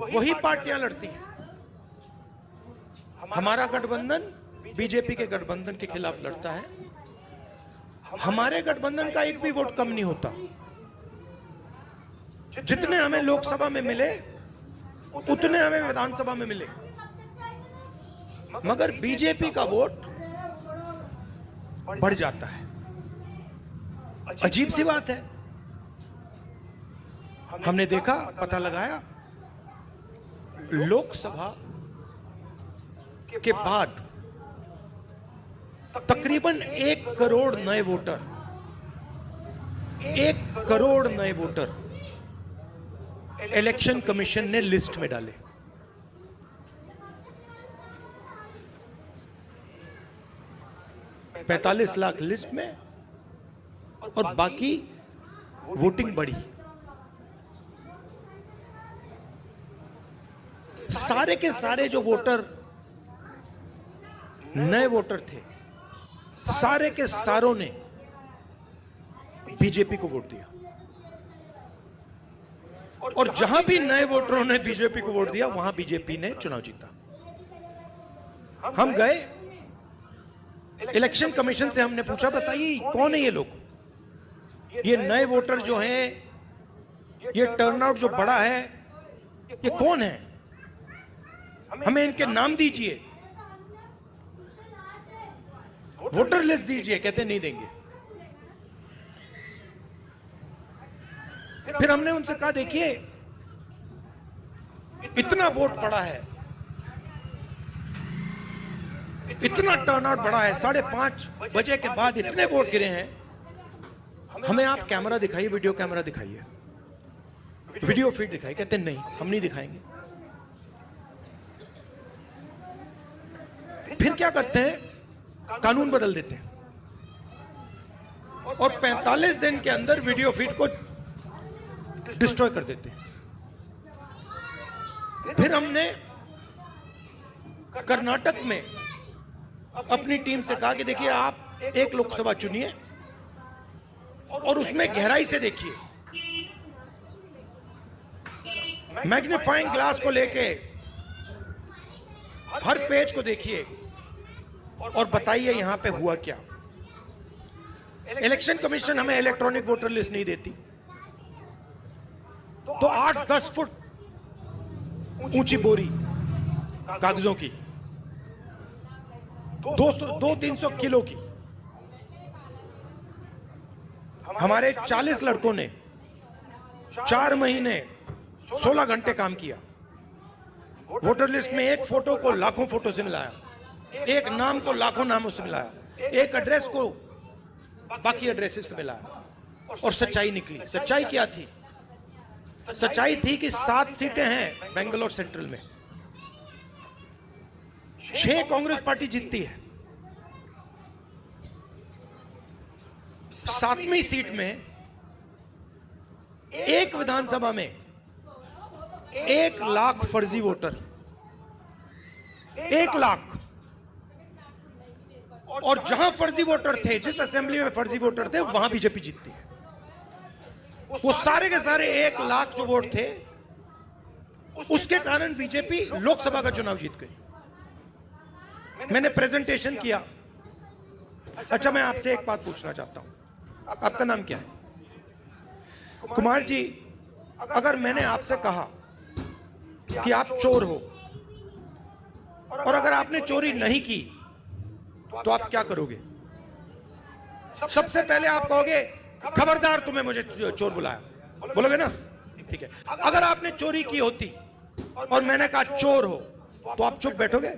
वही पार्टियां लड़ती हैं। हमारा गठबंधन बीजेपी के गठबंधन के खिलाफ लड़ता है। हमारे गठबंधन का एक भी वोट कम नहीं होता। जितने हमें लोकसभा में मिले उतने हमें विधानसभा में मिले, मगर बीजेपी का वोट बढ़ जाता है। अजीब सी बात है। हमने देखा, पता लगाया, लोकसभा के बाद तकरीबन 1 करोड़ नए वोटर, 1 करोड़ नए वोटर इलेक्शन कमीशन ने लिस्ट में डाले। $45 लाख लिस्ट में, और बाकी वोटिंग बढ़ी। सारे के सारे जो वोटर नए वोटर थे, सारे के सारों ने बीजेपी को वोट दिया, और जहां भी नए वोटरों ने बीजेपी को वोट दिया वहां बीजेपी ने चुनाव जीता। हम गए इलेक्शन कमीशन से, हमने पूछा बताइए कौन है ये लोग, ये नए वोटर जो हैं, ये टर्नआउट जो बड़ा है, ये कौन है, हमें इनके नाम दीजिए, वोटर लिस्ट दीजिए। कहते नहीं देंगे। फिर हमने उनसे कहा देखिए इतना वोट पड़ा है, इतना टर्नआउट बड़ा है, 5:30 बजे के बाद इतने वोट गिरे हैं, हमें आप कैमरा दिखाइए, वीडियो कैमरा दिखाइए, वीडियो फीड दिखाइए। कहते नहीं, हम नहीं दिखाएंगे। फिर क्या करते हैं, कानून बदल देते हैं और 45 दिन के अंदर वीडियो फीड को डिस्ट्रॉय कर देते हैं। फिर हमने कर्नाटक में अपनी टीम से कहा कि देखिए आप एक लोकसभा चुनिए और उसमें गहराई से देखिए, मैग्नीफाइंग ग्लास को लेके हर पेज को देखिए और बताइए यहां पे हुआ क्या। इलेक्शन कमीशन हमें इलेक्ट्रॉनिक वोटर लिस्ट नहीं देती, तो 8-10 फुट ऊंची बोरी कागजों की, 200-300 किलो की, हमारे 40 लड़कों ने 4 महीने 16 घंटे काम किया। वोटर लिस्ट में एक फोटो को लाखों फोटो से मिलाया, एक नाम को लाखों नामों से मिलाया, एक एड्रेस को बाकी एड्रेसेस से मिलाया, और सच्चाई निकली। सच्चाई क्या थी? सच्चाई थी कि 7 सीटें हैं बेंगलोर सेंट्रल में, 6 कांग्रेस पार्टी जीतती है। 7वीं सीट में एक विधानसभा में 1 लाख फर्जी वोटर, 1 लाख, और जहां फर्जी वोटर थे, जिस असेंबली में फर्जी वोटर थे, वहां बीजेपी जीतती है। वो सारे के सारे 1 लाख जो वोट थे, उसके कारण बीजेपी लोकसभा का चुनाव जीत गई। मैंने प्रेजेंटेशन किया। अच्छा, मैं आपसे एक बात पूछना चाहता हूं, आपका नाम क्या है? कुमार जी, अगर मैंने आपसे कहा कि आप चोर हो और अगर आपने चोरी नहीं की तो आप क्या करोगे? सबसे पहले आप कहोगे खबरदार तुम्हें मुझे चोर बुलाया, बोलोगे ना? ठीक है। अगर आपने चोरी की होती और मैंने कहा चोर हो, तो आप चुप बैठोगे?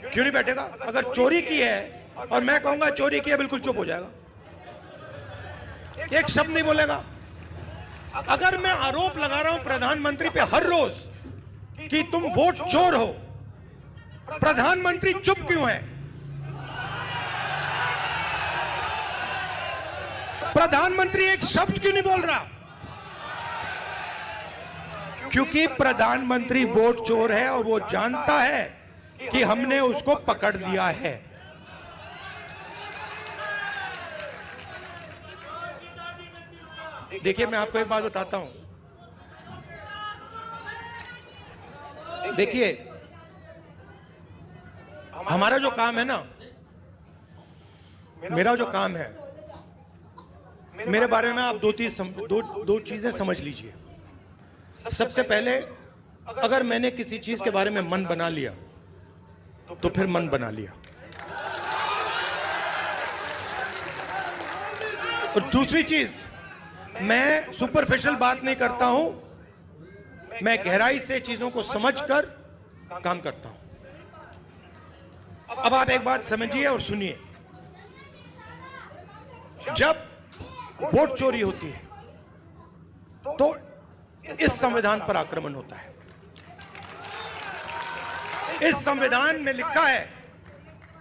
क्यों नहीं बैठेगा? अगर चोरी की है और मैं कहूंगा चोरी की है, बिल्कुल चुप हो जाएगा, एक शब्द नहीं बोलेगा। अगर मैं आरोप लगा रहा हूं प्रधानमंत्री पे हर रोज कि तुम वोट चोर हो, प्रधानमंत्री चुप क्यों है? प्रधानमंत्री एक शब्द क्यों नहीं बोल रहा? क्योंकि प्रधानमंत्री वोट चोर है और वो जानता है कि हमने उसको पकड़ लिया है। देखिए, मैं आपको एक बात बताता हूं। देखिए, हमारा जो काम है ना, मेरा जो काम है, मेरे बारे में आप दो चीजें समझ लीजिए। सबसे पहले, अगर मैंने किसी चीज के बारे में मन बना लिया तो फिर मन बना लिया, और दूसरी चीज, मैं सुपरफिशियल बात नहीं करता हूं, मैं गहराई से चीजों को समझकर काम करता हूं। अब आप एक बात समझिए और सुनिए। जब वोट चोरी होती है तो इस संविधान पर आक्रमण होता है। इस संविधान में लिखा है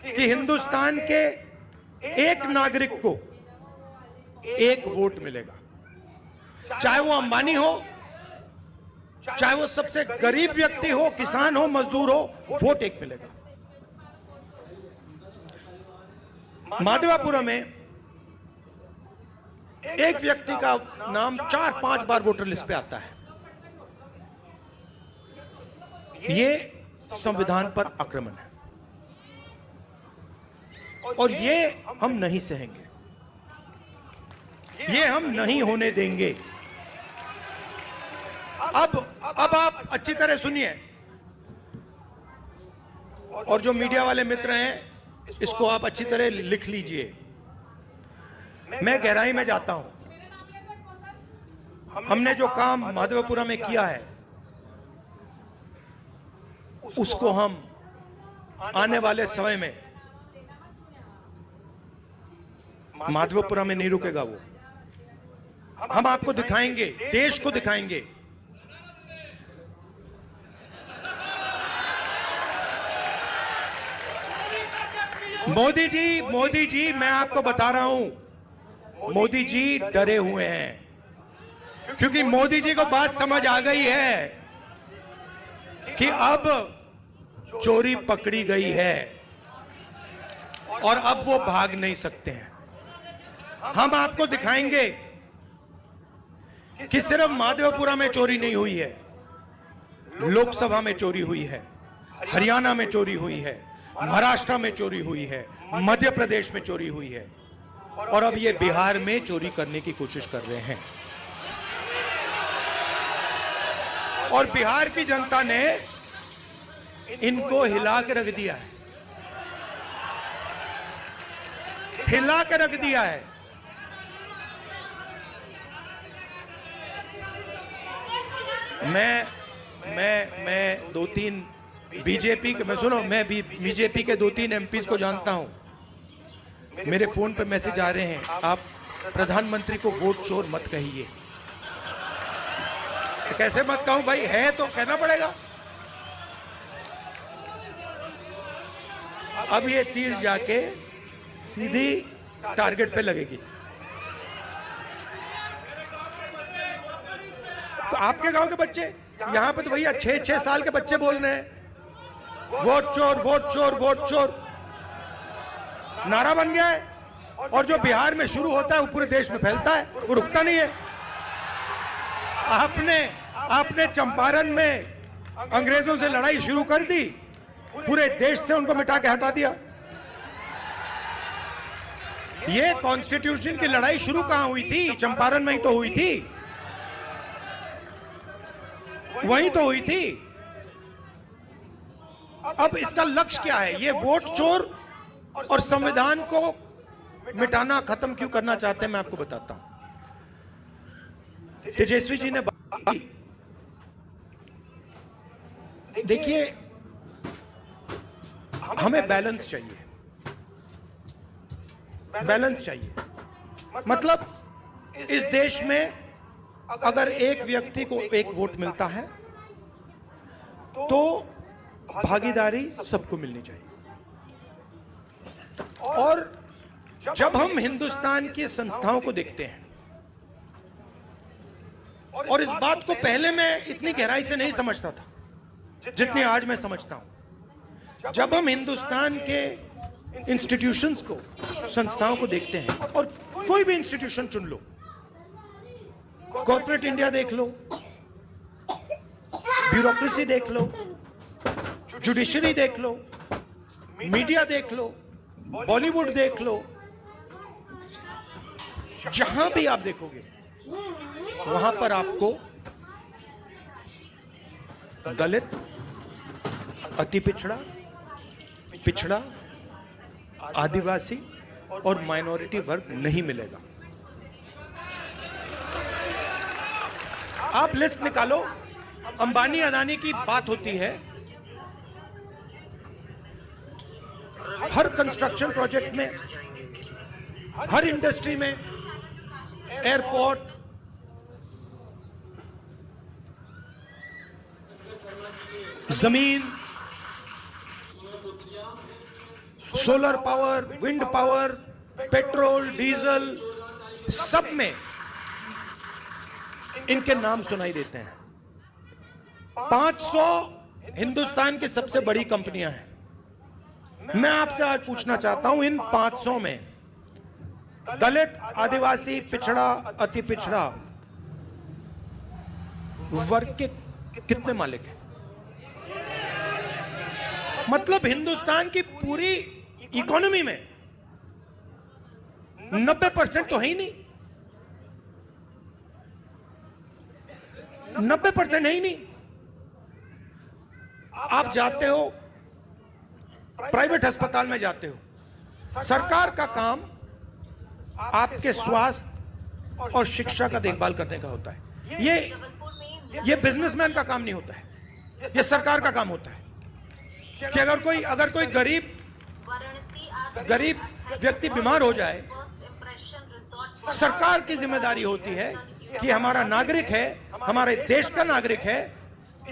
कि हिंदुस्तान के एक नागरिक को 1 वोट मिलेगा, चाहे वो अंबानी हो, चाहे वो सबसे गरीब व्यक्ति हो, किसान हो, मजदूर हो, वोट 1 मिलेगा। माधवापुरम में एक व्यक्ति का नाम 4-5 बार वोटर लिस्ट पे आता है। ये संविधान पर आक्रमण है और ये हम नहीं सहेंगे, ये हम नहीं होने देंगे। अब आप अच्छी तरह सुनिए और जो मीडिया वाले मित्र हैं इसको आप अच्छी तरह लिख लीजिए। मैं गहराई में जाता हूं। हमने जो काम माधवपुरा में किया है उसको हम आने वाले समय में माधवपुरा में नहीं रुकेगा वो। हम आपको दिखाएंगे, देश को दिखाएंगे। मोदी जी मैं आपको बता रहा हूं, मोदी जी डरे हुए हैं क्योंकि मोदी जी को बात समझ आ गई है कि अब चोरी पकड़ी गई है और अब वो भाग नहीं सकते हैं। हम आपको दिखाएंगे कि सिर्फ माधवपुरा में चोरी नहीं हुई है, लोकसभा में चोरी हुई है, हरियाणा में चोरी हुई है, महाराष्ट्र में चोरी हुई है, मध्य प्रदेश में चोरी हुई है और अब ये बिहार में चोरी करने की कोशिश कर रहे हैं। और बिहार की जनता ने इनको हिला के रख दिया है, हिला के रख दिया है। मैं 2-3 बीजेपी के, मैं सुनो, मैं भी बीजेपी के 2-3 एमपीज को जानता हूं। मेरे फोन पे मैसेज आ रहे हैं, आप प्रधानमंत्री को वोट चोर मत कहिए। कैसे मत कहूं भाई, है तो कहना पड़ेगा। अब ये तीर जाके सीधी टारगेट पे लगेगी। तो आपके गांव के बच्चे यहां पे तो भैया 6-6 साल के बच्चे बोल रहे हैं वोट चोर, वोट चोर, वोट चोर, नारा बन गया है। और जो बिहार में शुरू होता है वो पूरे देश में फैलता है, वो रुकता नहीं है। आपने चंपारण में अंग्रेजों से लड़ाई शुरू कर दी, पूरे देश से उनको मिटा के हटा दिया। ये कॉन्स्टिट्यूशन की लड़ाई शुरू कहां हुई थी? चंपारण में ही तो हुई थी, वहीं तो हुई थी। अब इसका लक्ष्य क्या है? ये वोट चोर और संविधान को मिटाना, खत्म क्यों करना चाहते हैं मैं आपको बताता हूं। तेजस्वी जी ने बात की, देखिए हमें बैलेंस चाहिए, बैलेंस चाहिए। मतलब इस देश में अगर एक व्यक्ति को एक वोट मिलता है तो भागीदारी सबको मिलनी चाहिए। और जब हम हिंदुस्तान की संस्थाओं को देखते हैं, और इस बात को पहले मैं इतनी गहराई से नहीं समझता था जितनी आज मैं समझता हूं। जब हम हिंदुस्तान के इंस्टीट्यूशंस को, संस्थाओं को देखते हैं, और कोई भी इंस्टीट्यूशन चुन लो, कॉर्पोरेट इंडिया देख लो, ब्यूरोक्रेसी देख लो, जुडिशरी देख लो, मीडिया देख लो, बॉलीवुड देख लो, जहां भी आप देखोगे वहां पर आपको दलित, अति पिछड़ा, पिछड़ा, आदिवासी और माइनॉरिटी वर्ग नहीं मिलेगा। आप लिस्ट निकालो, अंबानी अदानी की बात होती है, हर कंस्ट्रक्शन प्रोजेक्ट में, हर इंडस्ट्री में, एयरपोर्ट, जमीन, solar power, wind power, petrol, diesel, सब में इनके नाम सुनाई देते हैं। 500 हिंदुस्तान की सबसे बड़ी कंपनियां हैं, मैं आपसे आज पूछना चाहता हूं, इन 500 में दलित, आदिवासी, पिछड़ा, अति पिछड़ा वर्ग के कितने मालिक हैं? मतलब हिंदुस्तान की पूरी इकोनॉमी में 90% तो है ही नहीं, 90% है ही नहीं। आप जाते हो प्राइवेट अस्पताल में, जाते हो, सरकार का काम आपके स्वास्थ्य और शिक्षा का देखभाल करने का होता है। ये बिजनेसमैन का काम नहीं होता है, ये सरकार का काम होता है कि अगर कोई गरीब व्यक्ति बीमार हो जाए, सरकार की जिम्मेदारी होती है कि हमारा नागरिक है, हमारे देश का नागरिक है,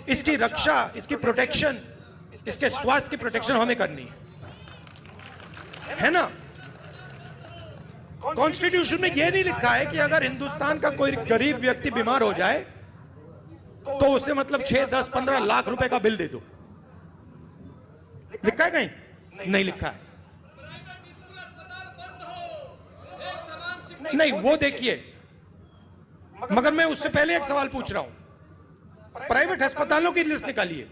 इसकी रक्षा, इसकी प्रोटेक्शन, इसके स्वास्थ्य की प्रोटेक्शन हमें करनी है ना। कॉन्स्टिट्यूशन में यह नहीं लिखा है कि अगर हिंदुस्तान का कोई गरीब व्यक्ति बीमार हो जाए तो उसे मतलब 6, 10, 15 लाख रुपए का बिल दे दो। लिखा है कहीं? नहीं लिखा है। नहीं, वो देखिए, मगर मैं उससे पहले एक सवाल पूछ रहा हूं। प्राइवेट अस्पतालों की लिस्ट निकालिए।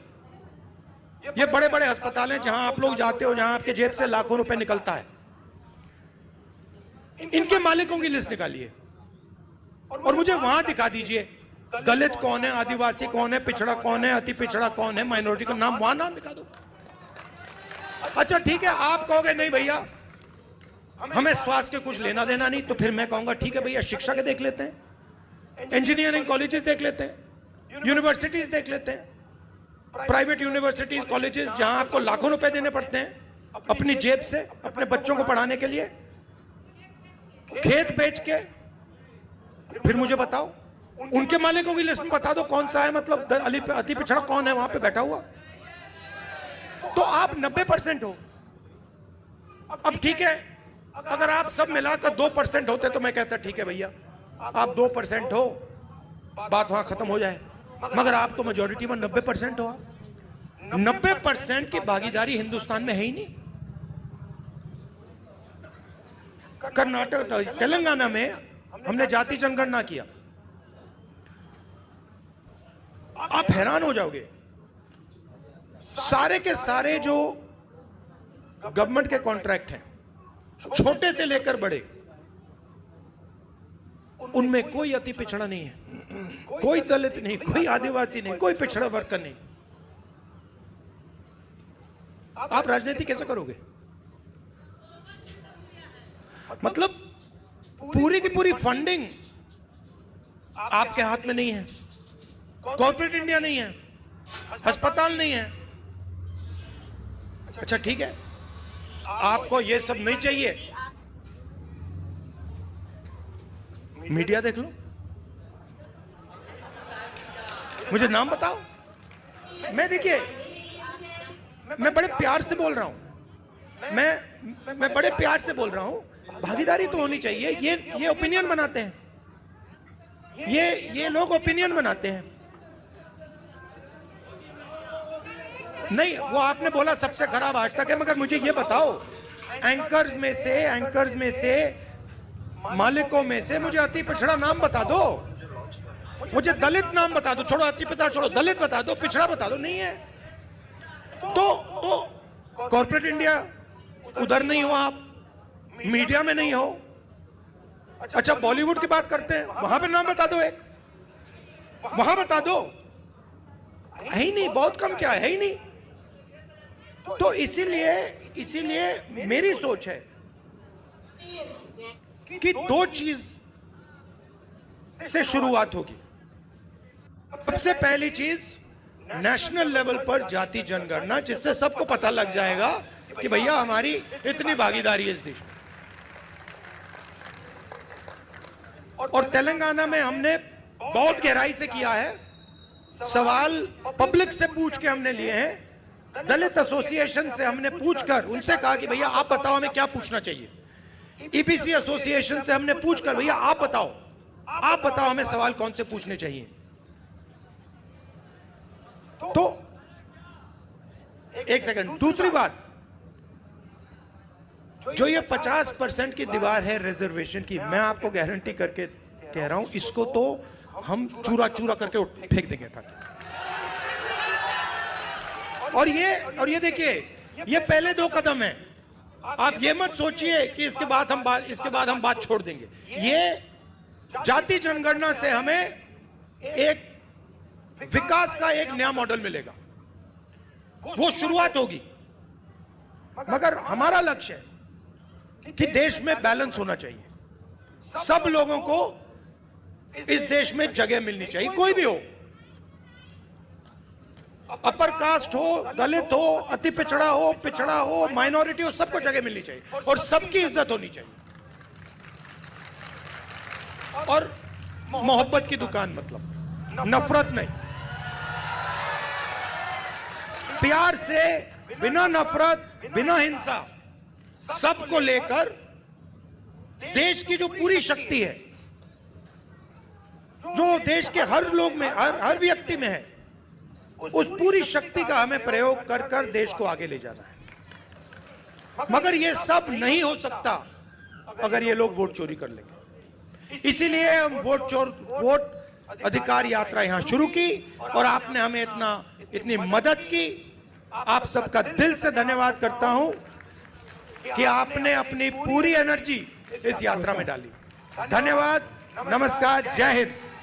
ये बड़े बड़े अस्पताल हैं जहां आप लोग जाते हो, जहां आपके जेब से लाखों रुपए निकलता है, इनके मालिकों की लिस्ट निकालिए और मुझे वहां दिखा दीजिए दलित कौन है, आदिवासी कौन है, पिछड़ा कौन है, अति पिछड़ा कौन है, माइनॉरिटी का नाम, वहां नाम दिखा दो। अच्छा ठीक है, आप कहोगे नहीं भैया हमें स्वास्थ्य के कुछ लेना देना नहीं, तो फिर मैं कहूंगा ठीक है भैया, शिक्षा के देख लेते हैं, इंजीनियरिंग कॉलेजेस देख लेते हैं, यूनिवर्सिटीज देख लेते हैं, प्राइवेट यूनिवर्सिटीज, कॉलेजेस जहां आपको लाखों रुपए देने पड़ते हैं अपनी जेब से अपने बच्चों को पढ़ाने के लिए, खेत बेच के। फिर मुझे बताओ उनके मालिकों की लिस्ट में बता दो कौन सा है, मतलब अति पिछड़ा कौन है वहां पे बैठा हुआ। तो आप 90% हो। अब ठीक है, अगर आप सब मिलाकर 2% होते तो मैं कहता ठीक है भैया आप 2% हो, बात वहां खत्म हो जाए। मगर आप तो मेजोरिटी में 90% हो। 90% की भागीदारी हिंदुस्तान में है ही नहीं। कर्नाटक, तेलंगाना में हमने जाति जनगणना किया, आप हैरान हो जाओगे। सारे के सारे जो गवर्नमेंट के कॉन्ट्रैक्ट हैं, छोटे से लेकर बड़े, उनमें कोई अति पिछड़ा नहीं है, कोई दलित नहीं, कोई आदिवासी नहीं, कोई पिछड़ा वर्ग का नहीं। आप राजनीति कैसे करोगे? मतलब पूरी की पूरी फंडिंग आपके हाथ में नहीं है, कॉर्पोरेट इंडिया नहीं है, अस्पताल नहीं है। अच्छा ठीक है, आपको ये सब नहीं चाहिए, मीडिया देख लो, मुझे नाम बताओ। मैं देखिए, मैं बड़े प्यार से बोल रहा हूं, मैं बड़े प्यार से बोल रहा हूं, भागीदारी तो होनी चाहिए। ये ओपिनियन बनाते हैं, ये लोग ओपिनियन बनाते हैं। नहीं, वो आपने बोला सबसे खराब आज तक है, मगर मुझे ये बताओ एंकर्स में से मालिकों में से मुझे अति पिछड़ा नाम बता दो, मुझे दलित नाम बता दो, छोड़ो अति पिछड़ा छोड़ो, दलित बता दो, पिछड़ा बता दो। नहीं है तो कॉर्पोरेट इंडिया उधर नहीं हो, आप मीडिया में नहीं हो। अच्छा बॉलीवुड की बात करते हैं, वहां पे नाम बता दो, एक वहां बता दो। है ही नहीं, बहुत कम, क्या है ही नहीं। तो इसीलिए मेरी सोच है कि दो चीज से शुरुआत होगी। सबसे पहली चीज नेशनल लेवल पर जाति जनगणना, जिससे सबको पता लग जाएगा कि भैया हमारी इतनी भागीदारी है इस देश में। और तेलंगाना में हमने बहुत गहराई से किया है, सवाल पब्लिक से पूछ के हमने लिए हैं, दलित एसोसिएशन से हमने पूछकर उनसे कहा कि भैया आप बताओ हमें क्या पूछना चाहिए। ईपीसी एसोसिएशन से हमने पूछकर भैया आप बताओ हमें सवाल कौन से पूछने चाहिए। तो एक सेकंड, दूसरी बात, जो ये 50% की दीवार है रिजर्वेशन की, मैं आपको गारंटी करके कह रहा हूं, इसको तो हम चूरा चूरा करके फेंक देंगे ताकि। और ये देखिए, ये पहले 2 कदम है। आप ये मत सोचिए कि इसके बाद हम बात छोड़ देंगे। ये जाति जनगणना से हमें एक विकास का एक नया मॉडल मिलेगा, वो शुरुआत होगी। मगर हमारा लक्ष्य है कि देश में बैलेंस होना चाहिए, सब लोगों को इस देश में जगह मिलनी चाहिए, कोई भी हो, अपर कास्ट हो, दलित हो, अति पिछड़ा हो, माइनॉरिटी हो, सबको जगह मिलनी चाहिए और सबकी इज्जत होनी चाहिए। और मोहब्बत की दुकान, मतलब नफरत नहीं, प्यार से, बिना नफरत, बिना हिंसा, सबको लेकर देश की जो पूरी शक्ति है, जो देश के हर लोग में, हर व्यक्ति में है, उस पूरी शक्ति का हमें प्रयोग कर कर देश को आगे ले जाना है। मगर ये सब नहीं हो सकता अगर ये लोग वोट चोरी कर लेंगे। इसीलिए हम वोट अधिकार यात्रा यहां शुरू की और आपने हमें इतनी मदद की। आप सबका दिल से धन्यवाद करता हूं कि आपने अपनी पूरी एनर्जी इस यात्रा में डाली। धन्यवाद, नमस्कार, जय हिंद।